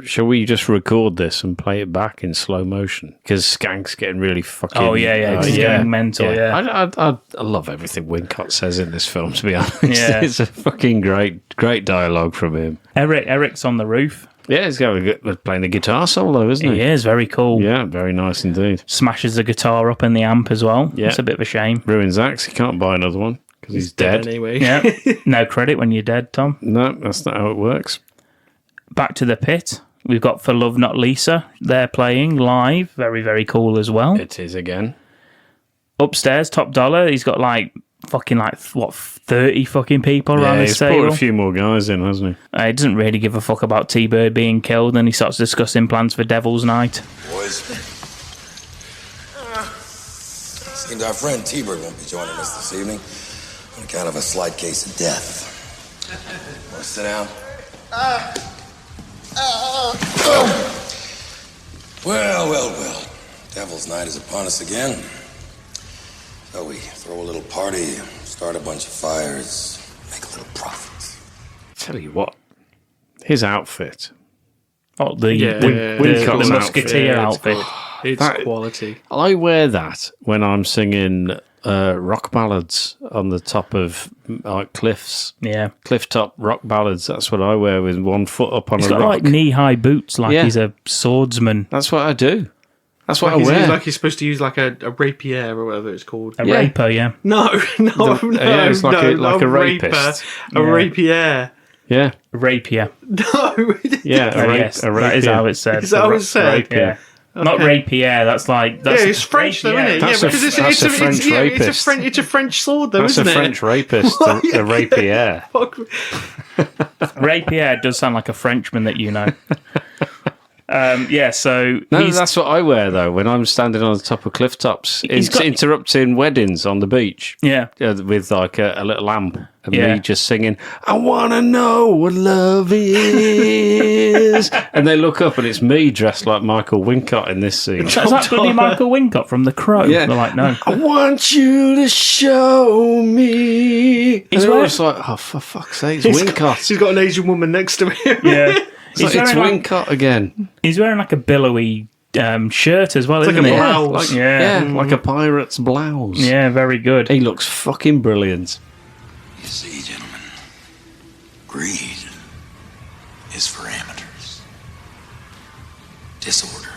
shall we just record this and play it back in slow motion? Because Skank's getting really fucking... Oh, yeah. He's getting mental, yeah. I love everything Wincott says in this film, to be honest. Yeah. It's a fucking great dialogue from him. Eric's on the roof. Yeah, he's playing the guitar solo, isn't he? He is, very cool. Yeah, very nice indeed. Smashes the guitar up in the amp as well. Yeah. It's a bit of a shame. Ruins axe, he can't buy another one. Because he's dead. Anyway. Yeah. No credit when you're dead, Tom. No, that's not how it works. Back to the pit. We've got For Love Not Lisa. They're playing live. Very, very cool as well. It is again. Upstairs, Top Dollar. He's got 30 fucking people around his he's table. brought a few more guys in, hasn't he? He doesn't really give a fuck about T-Bird being killed, and he starts discussing plans for Devil's Night. Boys. Seems our friend T-Bird won't be joining us this evening on account of a slight case of death. Want to sit down? Well. Devil's Night is upon us again. So we throw a little party, start a bunch of fires, make a little profit. Tell you what, his outfit. Oh, the Wincott's musketeer outfit. It's quality. I wear that when I'm singing rock ballads on the top of cliffs. Yeah. Cliff top rock ballads. That's what I wear with one foot up on He's a got rock. knee-high boots he's a swordsman. That's what I do. That's what I wear. Like he's supposed to use a rapier or whatever it's called. A raper, yeah. No. Yeah, it's like a rapist. A rapier. Yeah. A rapier. No. Yeah, a rapier. That is how it's said. Is that how it's said? Rapier. Yeah. Okay. Not rapier, that's it's French though, isn't it? That's because it's a French rapist. It's a French sword though, that's isn't it? That's a French rapist, a rapier. Rapier does sound like a Frenchman that you know. So... No, that's what I wear, though, when I'm standing on the top of cliff tops. It's interrupting weddings on the beach. Yeah. With a little lamp. And me just singing, I want to know what love is. And they look up and it's me dressed like Michael Wincott in this scene. Is that bloody Michael Wincott from The Crow? Yeah. They're like, no. I want you to show me. And they're all just like, oh, for fuck's sake, it's Wincott. He's got an Asian woman next to him. Yeah. It's Wincott again. He's wearing like a billowy shirt as well, it's isn't like it? a blouse. Like a pirate's blouse. Yeah, very good. He looks fucking brilliant. You see, gentlemen, greed is for amateurs. Disorder,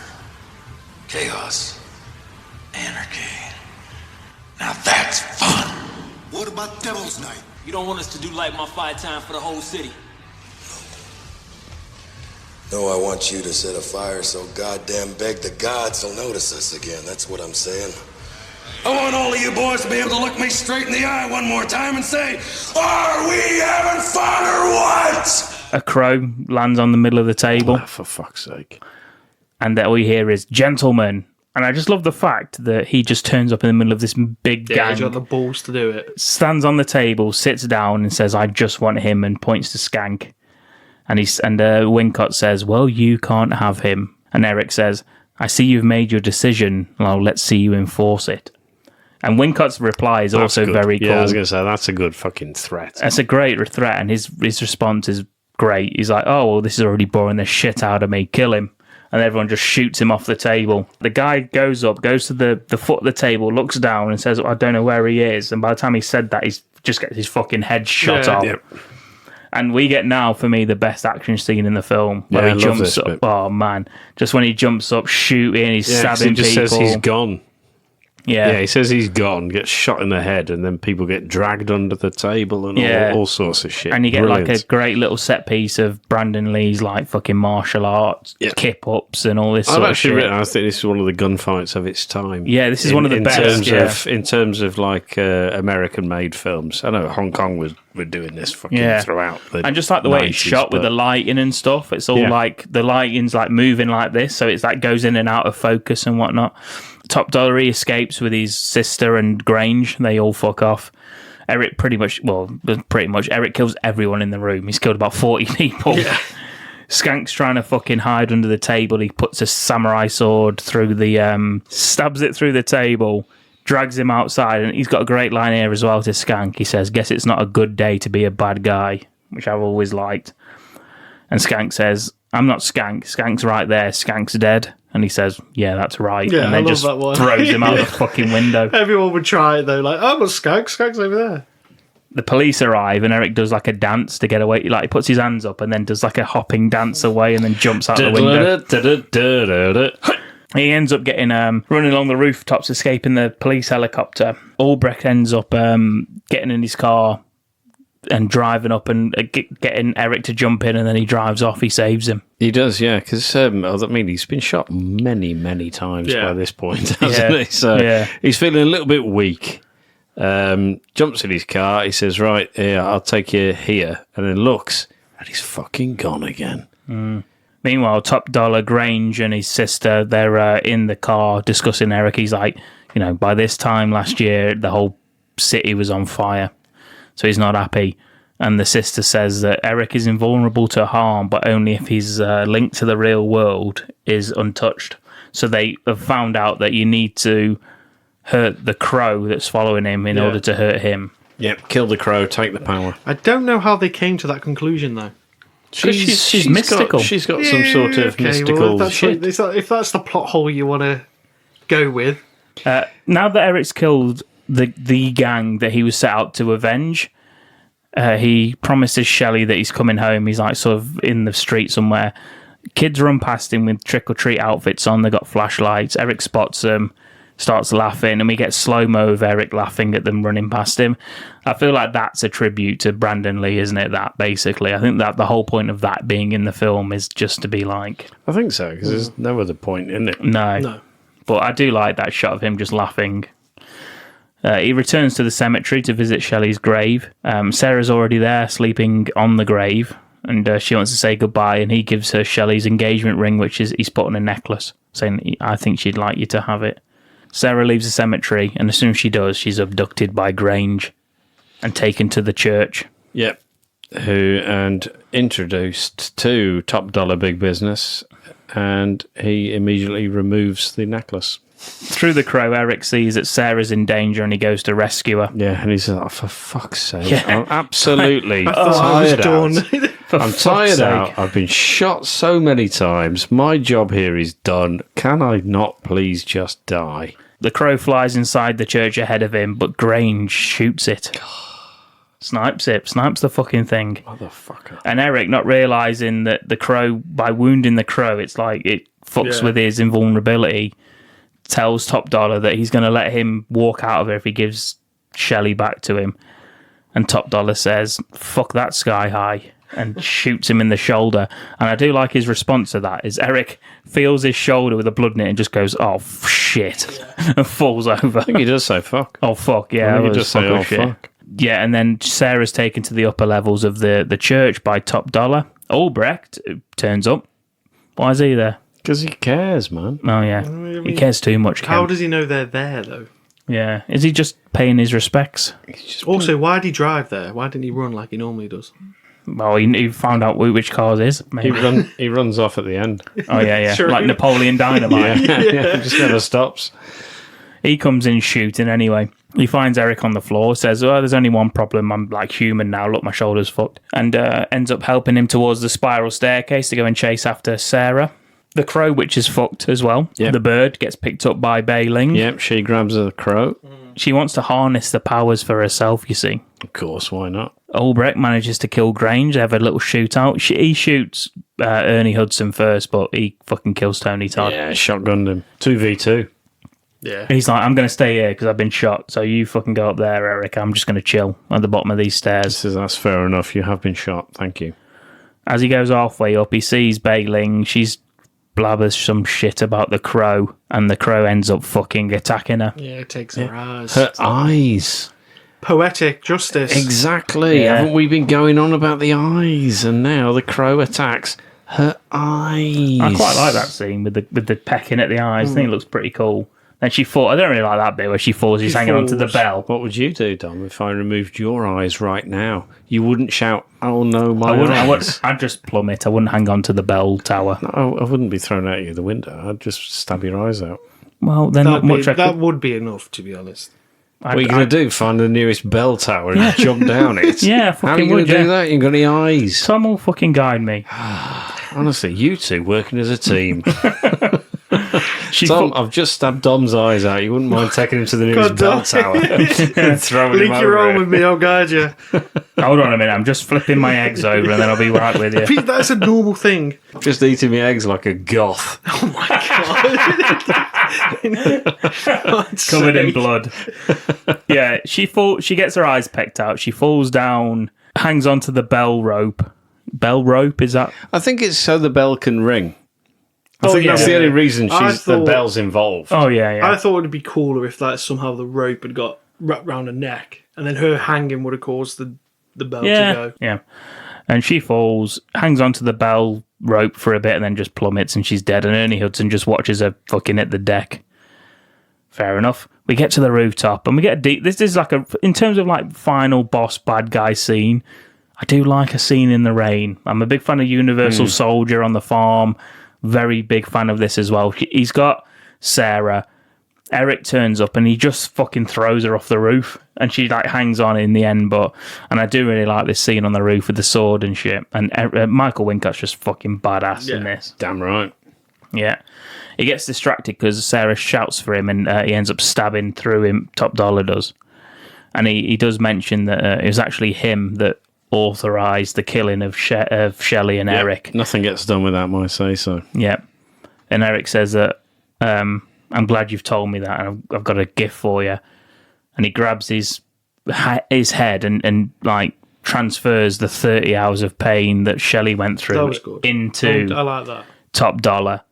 chaos, anarchy. Now that's fun. What about Devil's Night? You don't want us to do like my 5 times for the whole city? No, I want you to set a fire so goddamn big the gods will notice us again. That's what I'm saying. I want all of you boys to be able to look me straight in the eye one more time and say, are we having fun or what? A crow lands on the middle of the table. Oh, for fuck's sake. And all you hear is, gentlemen. And I just love the fact that he just turns up in the middle of this big gang. He's got the balls to do it. Stands on the table, sits down and says, I just want him, and points to Skank. And Wincott says, well, you can't have him. And Eric says, I see you've made your decision. Well, let's see you enforce it. And Wincott's reply is also very cool. Yeah, I was going to say, that's a good fucking threat. That's a great threat, and his response is great. He's like, oh, well, this is already boring the shit out of me. Kill him. And everyone just shoots him off the table. The guy goes up, goes to the foot of the table, looks down and says, I don't know where he is. And by the time he said that, he's just gets his fucking head shot off. Yep. And we get now, for me, the best action scene in the film where he jumps up. Oh, man. Just when he jumps up, shooting, he's stabbing people. He just says he's gone. Yeah, he says he's gone, gets shot in the head, and then people get dragged under the table and all sorts of shit. And you get like a great little set piece of Brandon Lee's like fucking martial arts, kip ups, and all this sort of shit. I think this is one of the gunfights of its time. Yeah, this is one of the best. In terms of like American-made films, I know Hong Kong were doing this fucking throughout. And just like the way it's shot with the lighting and stuff, it's all like the lighting's like moving like this, so it's like goes in and out of focus and whatnot. Top Dollar, he escapes with his sister and Grange. They all fuck off. Eric Eric kills everyone in the room. He's killed about 40 people. Yeah. Skank's trying to fucking hide under the table. He puts a samurai sword through the, stabs it through the table, drags him outside, and he's got a great line here as well to Skank. He says, guess it's not a good day to be a bad guy, which I've always liked. And Skank says, I'm not Skank. Skank's right there. Skank's dead. And he says, yeah, that's right. Yeah, and then just throws him out the fucking window. Everyone would try it, though. Like, oh, but Skank's over there. The police arrive, and Eric does like a dance to get away. Like, he puts his hands up and then does like a hopping dance away and then jumps out the window. He ends up getting running along the rooftops, escaping the police helicopter. Albrecht ends up getting in his car and driving up and getting Eric to jump in, and then he drives off. He saves him. He does, yeah, because he's been shot many, many times by this point, hasn't he? So he's feeling a little bit weak. Jumps in his car. He says, "Right, yeah, I'll take you here," and then looks, and he's fucking gone again. Meanwhile, Top Dollar, Grange, and his sister, they're in the car discussing Eric. He's like, by this time last year, the whole city was on fire. So he's not happy. And the sister says that Eric is invulnerable to harm, but only if his link to the real world is untouched. So they have found out that you need to hurt the crow that's following him in order to hurt him. Yep, kill the crow, take the power. I don't know how they came to that conclusion, though. She's mystical. She's got some sort of mystical shit. If that's the plot hole you want to go with. Now that Eric's killed the gang that he was set out to avenge, he promises Shelley that he's coming home. He's like sort of in the street somewhere. Kids run past him with trick-or-treat outfits on. They got flashlights. Eric spots them, starts laughing, and we get slow-mo of Eric laughing at them running past him. I feel like that's a tribute to Brandon Lee, isn't it, that, basically? I think that the whole point of that being in the film is just to be like... I think so, because there's no other point in it. No. But I do like that shot of him just laughing. He returns to the cemetery to visit Shelley's grave. Sarah's already there, sleeping on the grave, and she wants to say goodbye, and he gives her Shelley's engagement ring, which he's put on a necklace, saying, I think she'd like you to have it. Sarah leaves the cemetery, and as soon as she does, she's abducted by Grange and taken to the church. Yep. And introduced to Top Dollar Big Business, and he immediately removes the necklace. Through the crow, Eric sees that Sarah's in danger and he goes to rescue her. Yeah, and he's like, for fuck's sake, I'm absolutely I thought I was done. I'm tired out. I've been shot so many times. My job here is done. Can I not please just die? The crow flies inside the church ahead of him, but Grange shoots it. Snipes the fucking thing. Motherfucker. And Eric, not realising that the crow, by wounding the crow, it's like it fucks with his invulnerability, tells Top Dollar that he's going to let him walk out of it if he gives Shelley back to him. And Top Dollar says, fuck that, Sky High, and shoots him in the shoulder. And I do like his response to that, is Eric feels his shoulder with the blood in it and just goes, oh, shit, and falls over. I think he does say fuck. Oh, fuck, yeah. I think he does say, oh, shit. fuck. Yeah, and then Sarah's taken to the upper levels of the church by Top Dollar. Albrecht turns up. Why is he there? Because he cares, man. Oh, yeah. He cares too much. How does he know they're there, though? Yeah. Is he just paying his respects? Also, why did he drive there? Why didn't he run like he normally does? Well, he found out which cars is. Maybe. He runs off at the end. Oh, yeah. True. Like Napoleon Dynamite. yeah. Just never stops. He comes in shooting anyway. He finds Eric on the floor, says, oh, there's only one problem. I'm like human now. Look, my shoulder's fucked. And ends up helping him towards the spiral staircase to go and chase after Sarah. The crow, which is fucked as well. Yep. The bird gets picked up by Bailing. Yep, she grabs the crow. She wants to harness the powers for herself, you see. Of course, why not? Albrecht manages to kill Grange. They have a little shootout. He shoots Ernie Hudson first, but he fucking kills Tony Todd. Yeah, shotgunned him. 2v2. Yeah. He's like, I'm going to stay here because I've been shot. So you fucking go up there, Eric. I'm just going to chill at the bottom of these stairs. That's fair enough. You have been shot. Thank you. As he goes halfway up, he sees Bailing. She's blabbers some shit about the crow, and the crow ends up fucking attacking her. Yeah, it takes her eyes. Her eyes. Poetic justice. Exactly. Yeah. Haven't we been going on about the eyes? And now the crow attacks her eyes. I quite like that scene with the pecking at the eyes. I think it looks pretty cool. Then she falls. I don't really like that bit where she falls. She's hanging onto the bell. What would you do, Dom, if I removed your eyes right now? You wouldn't shout, "Oh no, my eyes!" I'd just plummet. I wouldn't hang on to the bell tower. No, I wouldn't be thrown out of the window. I'd just stab your eyes out. Well, then not much. That would be enough, to be honest. What are you going to do? Find the nearest bell tower and jump down it? Yeah, how are you going to do that? You ain't got any eyes. Tom will fucking guide me. Honestly, you two working as a team. Tom, I've just stabbed Dom's eyes out. You wouldn't mind taking him to the nearest bell tower and throwing him Link over your own it. with me, I'll guide you. Hold on a minute, I'm just flipping my eggs over and then I'll be right with you. Pete, that's a normal thing. Just eating my eggs like a goth. Oh my god. Covered in blood. Yeah, she gets her eyes pecked out. She falls down, hangs onto the bell rope. Bell rope, is that? I think it's so the bell can ring. I think that's the only reason the bell's involved. Oh, yeah. I thought it'd be cooler if like somehow the rope had got wrapped round her neck and then her hanging would have caused the bell to go. Yeah. And she falls, hangs onto the bell rope for a bit and then just plummets and she's dead. And Ernie Hudson just watches her fucking hit the deck. Fair enough. We get to the rooftop and we get this is like in terms of like final boss bad guy scene, I do like a scene in the rain. I'm a big fan of Universal Soldier on the farm. Very big fan of this as well. He's got Sarah. Eric turns up and he just fucking throws her off the roof and she like hangs on in the end. And I do really like this scene on the roof with the sword and shit. And Michael Wincott's just fucking badass in this. Damn right. Yeah. He gets distracted because Sarah shouts for him and he ends up stabbing through him. Top Dollar does. And he does mention that it was actually him that authorised the killing of Shelley and Eric. Nothing gets done without my say-so. Yeah. And Eric says that, I'm glad you've told me that, and I've got a gift for you. And he grabs his head and like transfers the 30 hours of pain that Shelley went through into I like that. Top Dollar.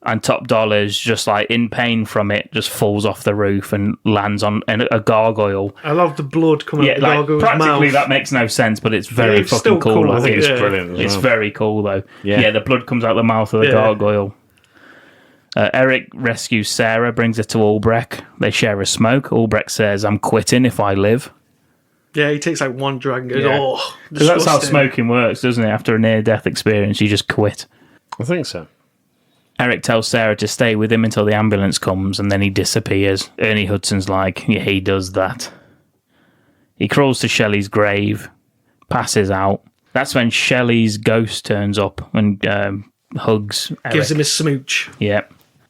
And Top Dollar's just like in pain from it, just falls off the roof and lands on a gargoyle. I love the blood coming out of the gargoyle's practically mouth. that makes no sense, but it's very it's fucking still cool. I think it's brilliant. It's very cool though. Yeah. The blood comes out the mouth of the gargoyle. Eric rescues Sarah, brings her to Albrecht. They share a smoke. Albrecht says, "I'm quitting if I live." Yeah, he takes like one drag and goes, oh, because that's how disgusting. smoking works, doesn't it? After a near-death experience, you just quit. I think so. Eric tells Sarah to stay with him until the ambulance comes, and then he disappears. Ernie Hudson's like, yeah, he does that. He crawls to Shelley's grave, passes out. That's when Shelley's ghost turns up and hugs Eric. Gives him a smooch. Yeah.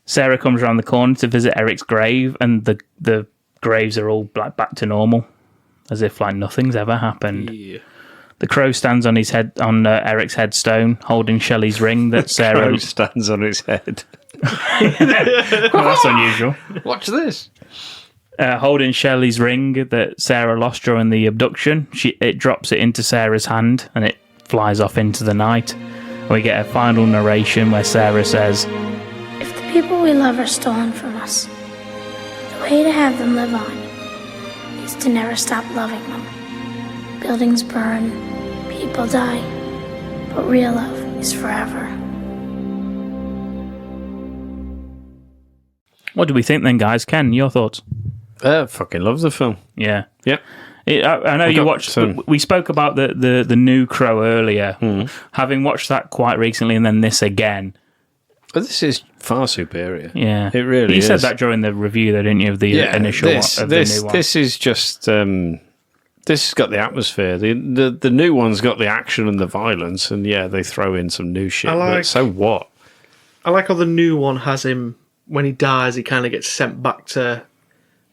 Sarah comes around the corner to visit Eric's grave, and the graves are all like back to normal, as if like nothing's ever happened. Yeah. The crow stands on his head on Eric's headstone, holding Shelley's ring that Sarah Crow stands on his head. Well, that's unusual. Watch this. Holding Shelley's ring that Sarah lost during the abduction. It drops it into Sarah's hand and it flies off into the night. And we get a final narration where Sarah says, If the people we love are stolen from us, the way to have them live on is to never stop loving them. Buildings burn, people die, but real love is forever. What do we think then, guys? Ken, your thoughts? Fucking love the film. Yeah. Yep. I know you watched. We spoke about the new Crow earlier. Having watched that quite recently, and then this again. But this is far superior. Yeah, it really. You is. said that during the review, though, didn't you? Of the initial this, one, of this, the new one. This is just. This has got the atmosphere. The new one's got the action and the violence, and yeah, they throw in some new shit. But so what? I like how the new one has him when he dies. He kind of gets sent back to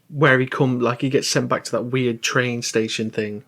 where he come. Like he gets sent back to that weird train station thing,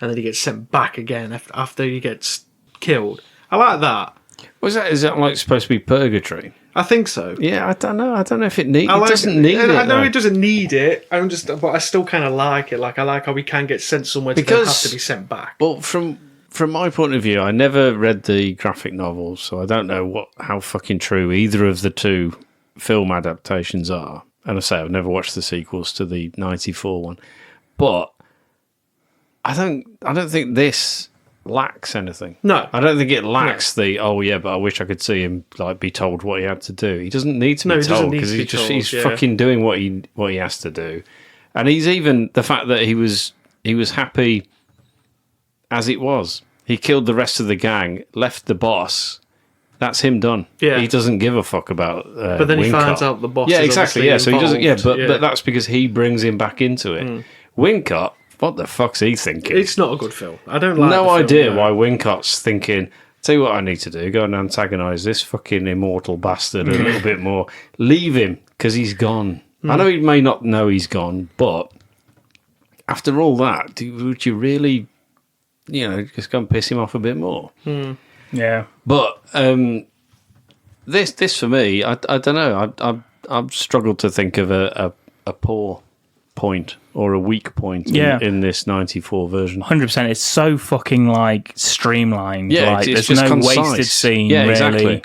and then he gets sent back again after he gets killed. I like that. Is that like supposed to be purgatory? I think so. Yeah, I don't know. I don't know if it needs. It doesn't need it. I know though. it doesn't need it. But I still kind of like it. Like I like how he can get sent somewhere to then have to be sent back. Well, from my point of view, I never read the graphic novels, so I don't know how fucking true either of the two film adaptations are. And I say I've never watched the sequels to the '94 one, but I don't think this lacks anything. No, I don't think it lacks the but I wish I could see him like be told what he had to do. He doesn't need to be told because he's fucking doing what he has to do, and he's even the fact that he was happy as it was. He killed the rest of the gang, left the boss. That's him done. Yeah, he doesn't give a fuck about. But then he finds out the boss. Yeah, is exactly. Yeah, so he doesn't. involved. Yeah, but that's because he brings him back into it. Wincott. What the fuck's he thinking? It's not a good film. I don't like. No the idea film, why Wincott's thinking. Tell you what I need to do: go and antagonise this fucking immortal bastard a little bit more. Leave him because he's gone. I know he may not know he's gone, but after all that, would you really, just go and piss him off a bit more? Yeah. But this for me, I don't know. I've struggled to think of a poor point or a weak point in this 94 version. 100%. It's so fucking like streamlined. Yeah, like, it's there's just no concise. wasted scene. Yeah, really. exactly.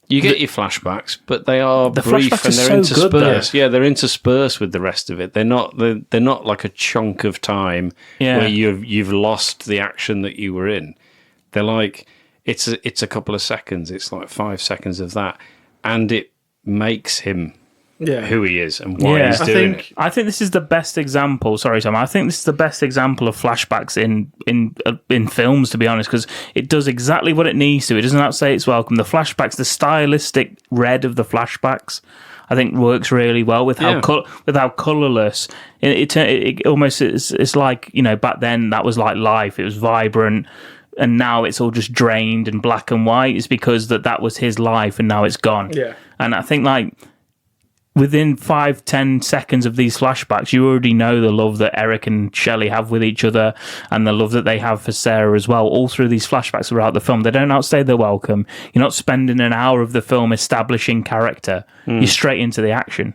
You get your flashbacks, but they are The brief flashbacks and they're are so good, interspersed. Yeah, they're interspersed with the rest of it. They're not like a chunk of time where you've lost the action that you were in. They're like it's a couple of seconds. It's like 5 seconds of that, and it makes him who he is and why he's doing it. I think this is the best example. Sorry, Tom. I think this is the best example of flashbacks in films, to be honest, because it does exactly what it needs to. It doesn't outsay its welcome. The flashbacks, the stylistic red of the flashbacks, I think works really well with how colourless it almost is. It's like back then that was like life. It was vibrant. And now it's all just drained and black and white. It's because that was his life and now it's gone. Yeah. And I think like within 5-10 seconds of these flashbacks, you already know the love that Eric and Shelley have with each other and the love that they have for Sarah as well. All through these flashbacks throughout the film, they don't outstay their welcome. You're not spending an hour of the film establishing character. You're straight into the action.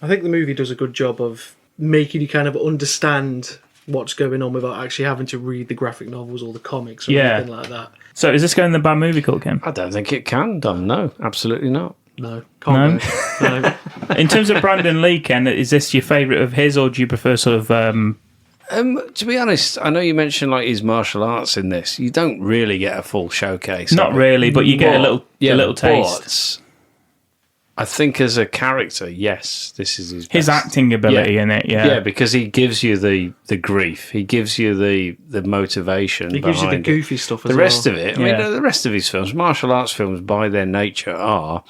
I think the movie does a good job of making you kind of understand what's going on without actually having to read the graphic novels or the comics or anything like that. So is this going in the bad movie cult, Ken? I don't think it can, Dom. No, absolutely not. No, can't go. No. In terms of Brandon Lee, Ken, is this your favourite of his, or do you prefer sort of... to be honest, I know you mentioned like his martial arts in this. You don't really get a full showcase. Not really, but you get a little taste. I think as a character, yes, this is his acting ability in it. Yeah, because he gives you the grief, he gives you the motivation. He gives you the goofy stuff as well. The rest of it, I mean, the rest of his films, martial arts films, by their nature, are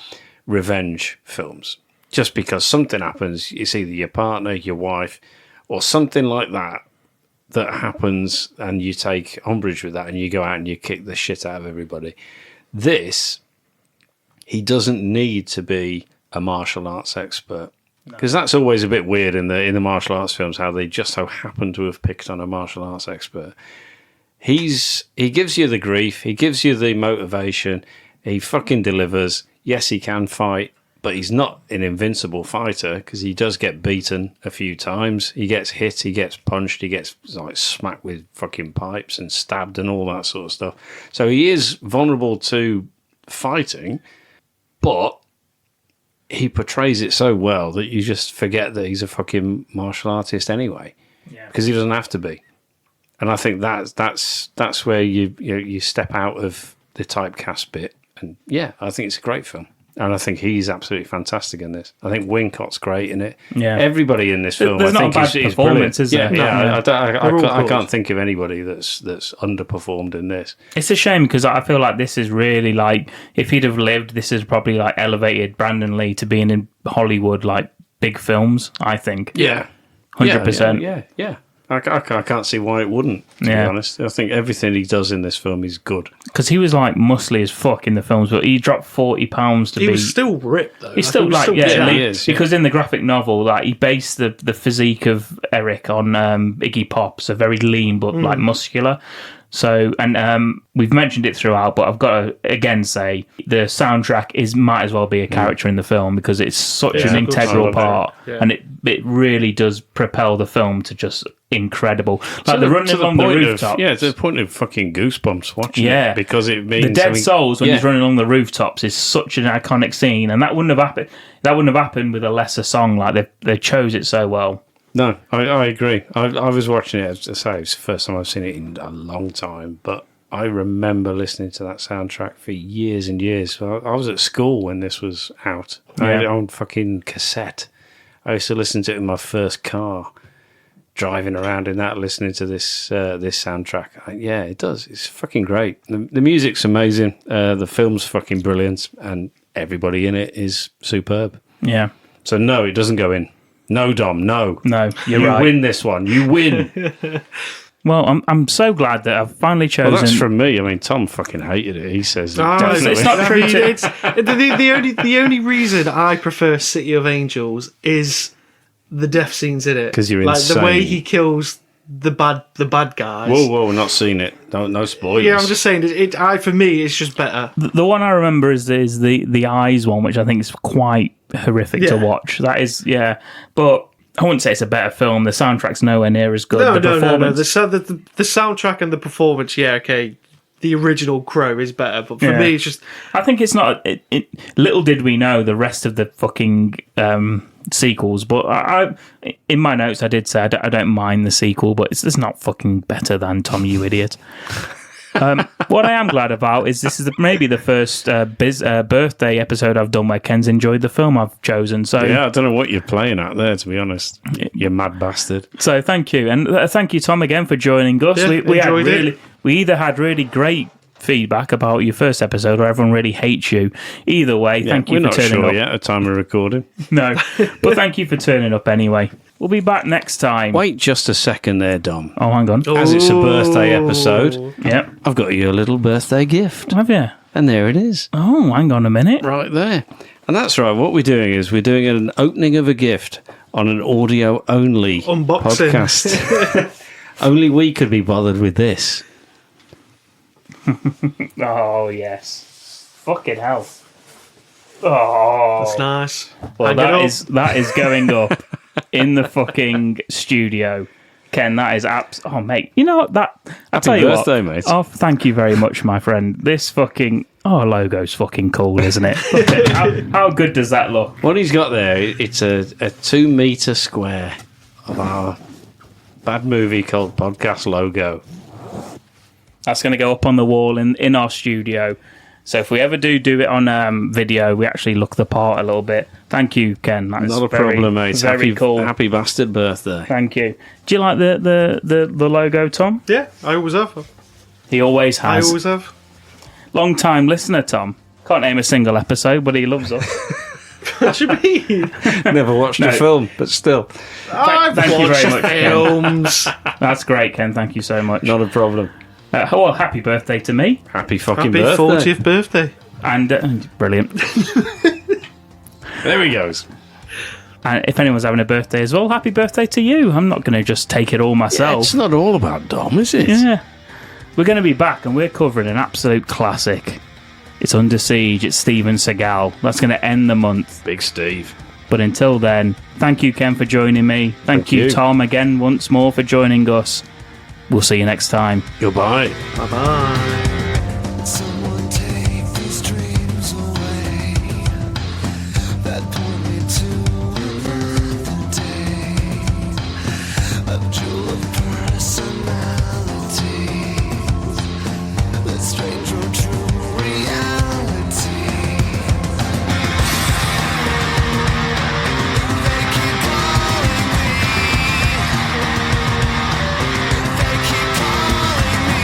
revenge films. Just because something happens, it's either your partner, your wife, or something like that that happens and you take umbrage with that and you go out and you kick the shit out of everybody. This, he doesn't need to be a martial arts expert. Because that's always a bit weird in the martial arts films, how they just so happen to have picked on a martial arts expert. He gives you the grief, he gives you the motivation, he fucking delivers. Yes, he can fight, but he's not an invincible fighter because he does get beaten a few times. He gets hit, he gets punched, he gets like smacked with fucking pipes and stabbed and all that sort of stuff. So he is vulnerable to fighting, but he portrays it so well that you just forget that he's a fucking martial artist anyway, because he doesn't have to be. And I think that's where you step out of the typecast bit. And yeah, I think it's a great film. And I think he's absolutely fantastic in this. I think Wincott's great in it. Yeah. Everybody in this film, There's I not think, a bad is performance, brilliant. is there? I can't think of anybody that's underperformed in this. It's a shame because I feel like this is really like, if he'd have lived, this is probably like elevated Brandon Lee to being in Hollywood, like big films, I think. Yeah. 100%. Yeah. I can't see why it wouldn't, to be honest. I think everything he does in this film is good. Because he was like muscly as fuck in the films, but he dropped 40 pounds to be... He was still ripped, though. He's still like, he is, because in the graphic novel, like he based the physique of Eric on Iggy Pop, so very lean but like muscular. So, and we've mentioned it throughout, but I've got to again say the soundtrack might as well be a character in the film because it's such an integral part, and it really does propel the film to just incredible. Like the running along the rooftops. To the point of fucking goosebumps watching it, because it means the dead souls when he's running along the rooftops is such an iconic scene, and that wouldn't have happened. That wouldn't have happened with a lesser song. Like they chose it so well. No, I agree. I was watching it, as I say, it's the first time I've seen it in a long time, but I remember listening to that soundtrack for years and years. I was at school when this was out. I had it on fucking cassette. I used to listen to it in my first car, driving around in that, listening to this soundtrack. Yeah, it does. It's fucking great. The music's amazing. The film's fucking brilliant, and everybody in it is superb. Yeah. So no, it doesn't go in. No, Dom, no. No, you right. win this one. You win. Well, I'm so glad that I've finally chosen... Well, that's from me. I mean, Tom fucking hated it. He says... It's not true. The only reason I prefer City of Angels is the death scenes in it. Because you're like insane. The way he kills the bad guys. Whoa, not seen it. No spoilers. Yeah, I'm just saying, for me, it's just better. The one I remember is the Eyes one, which I think is quite horrific to watch. That is, but I wouldn't say it's a better film. The soundtrack's nowhere near as good. No. performance, The soundtrack and the performance, the original Crow is better, but for me, it's just... I think it's not... little did we know the rest of the fucking sequels, but I in my notes I did say I don't mind the sequel, but it's not fucking better than Tom, you idiot. What I am glad about is this is maybe the first birthday episode I've done where Ken's enjoyed the film I've chosen. So I don't know what you're playing at there, to be honest. You mad bastard. So thank you, and thank you, Tom, again for joining us. We either had really great feedback about your first episode or everyone really hates you. Either way, thank you for turning up. We're not sure yet at the time of recording. No, but thank you for turning up anyway. We'll be back next time. Wait just a second there, Dom. Oh, hang on. As it's a birthday episode, yep, I've got you a little birthday gift. Have you? And there it is. Oh, hang on a minute. Right there. And that's right. What we're doing is we're doing an opening of a gift on an audio-only unboxing podcast. Only we could be bothered with this. Oh, yes. Fucking hell. Oh. That's nice. Well, that is going up in the fucking studio. Ken, that is oh, mate. You know what? I'll tell you birthday, mate. Oh, thank you very much, my friend. This fucking... logo's fucking cool, isn't it? How good does that look? What he's got there, it's a 2 meter square of our bad movie called Podcast logo. That's going to go up on the wall in our studio. So if we ever do it on video, we actually look the part a little bit. Thank you, Ken. That's not a problem, mate. Very cool. Happy bastard birthday. Thank you. Do you like the logo, Tom? Yeah, I always have. He always has. I always have. Long time listener, Tom. Can't name a single episode, but he loves us. What do you mean? Never watched a film, but still. I've Thank you watched very much, Ken. films. That's great, Ken. Thank you so much. Not a problem. Well, happy birthday to me. Happy fucking Happy birthday. 40th birthday. And brilliant. There he goes. And if anyone's having a birthday as well, happy birthday to you. I'm not going to just take it all myself. It's not all about Dom, is it? Yeah. We're going to be back and we're covering an absolute classic. It's Under Siege. It's Steven Seagal. That's going to end the month. Big Steve. But until then, thank you, Ken, for joining me. Thank you, Tom, again, once more for joining us. We'll see you next time. Goodbye. Bye-bye. Someone take these dreams away that point me to another day. A jewel of personalities, that strange or true reality. They keep calling me. They keep calling me.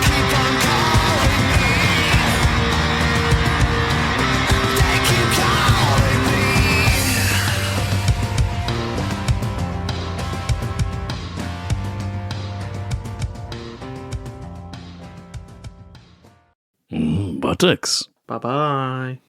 Keep on calling me. They keep calling me. Buttocks. Bye-bye.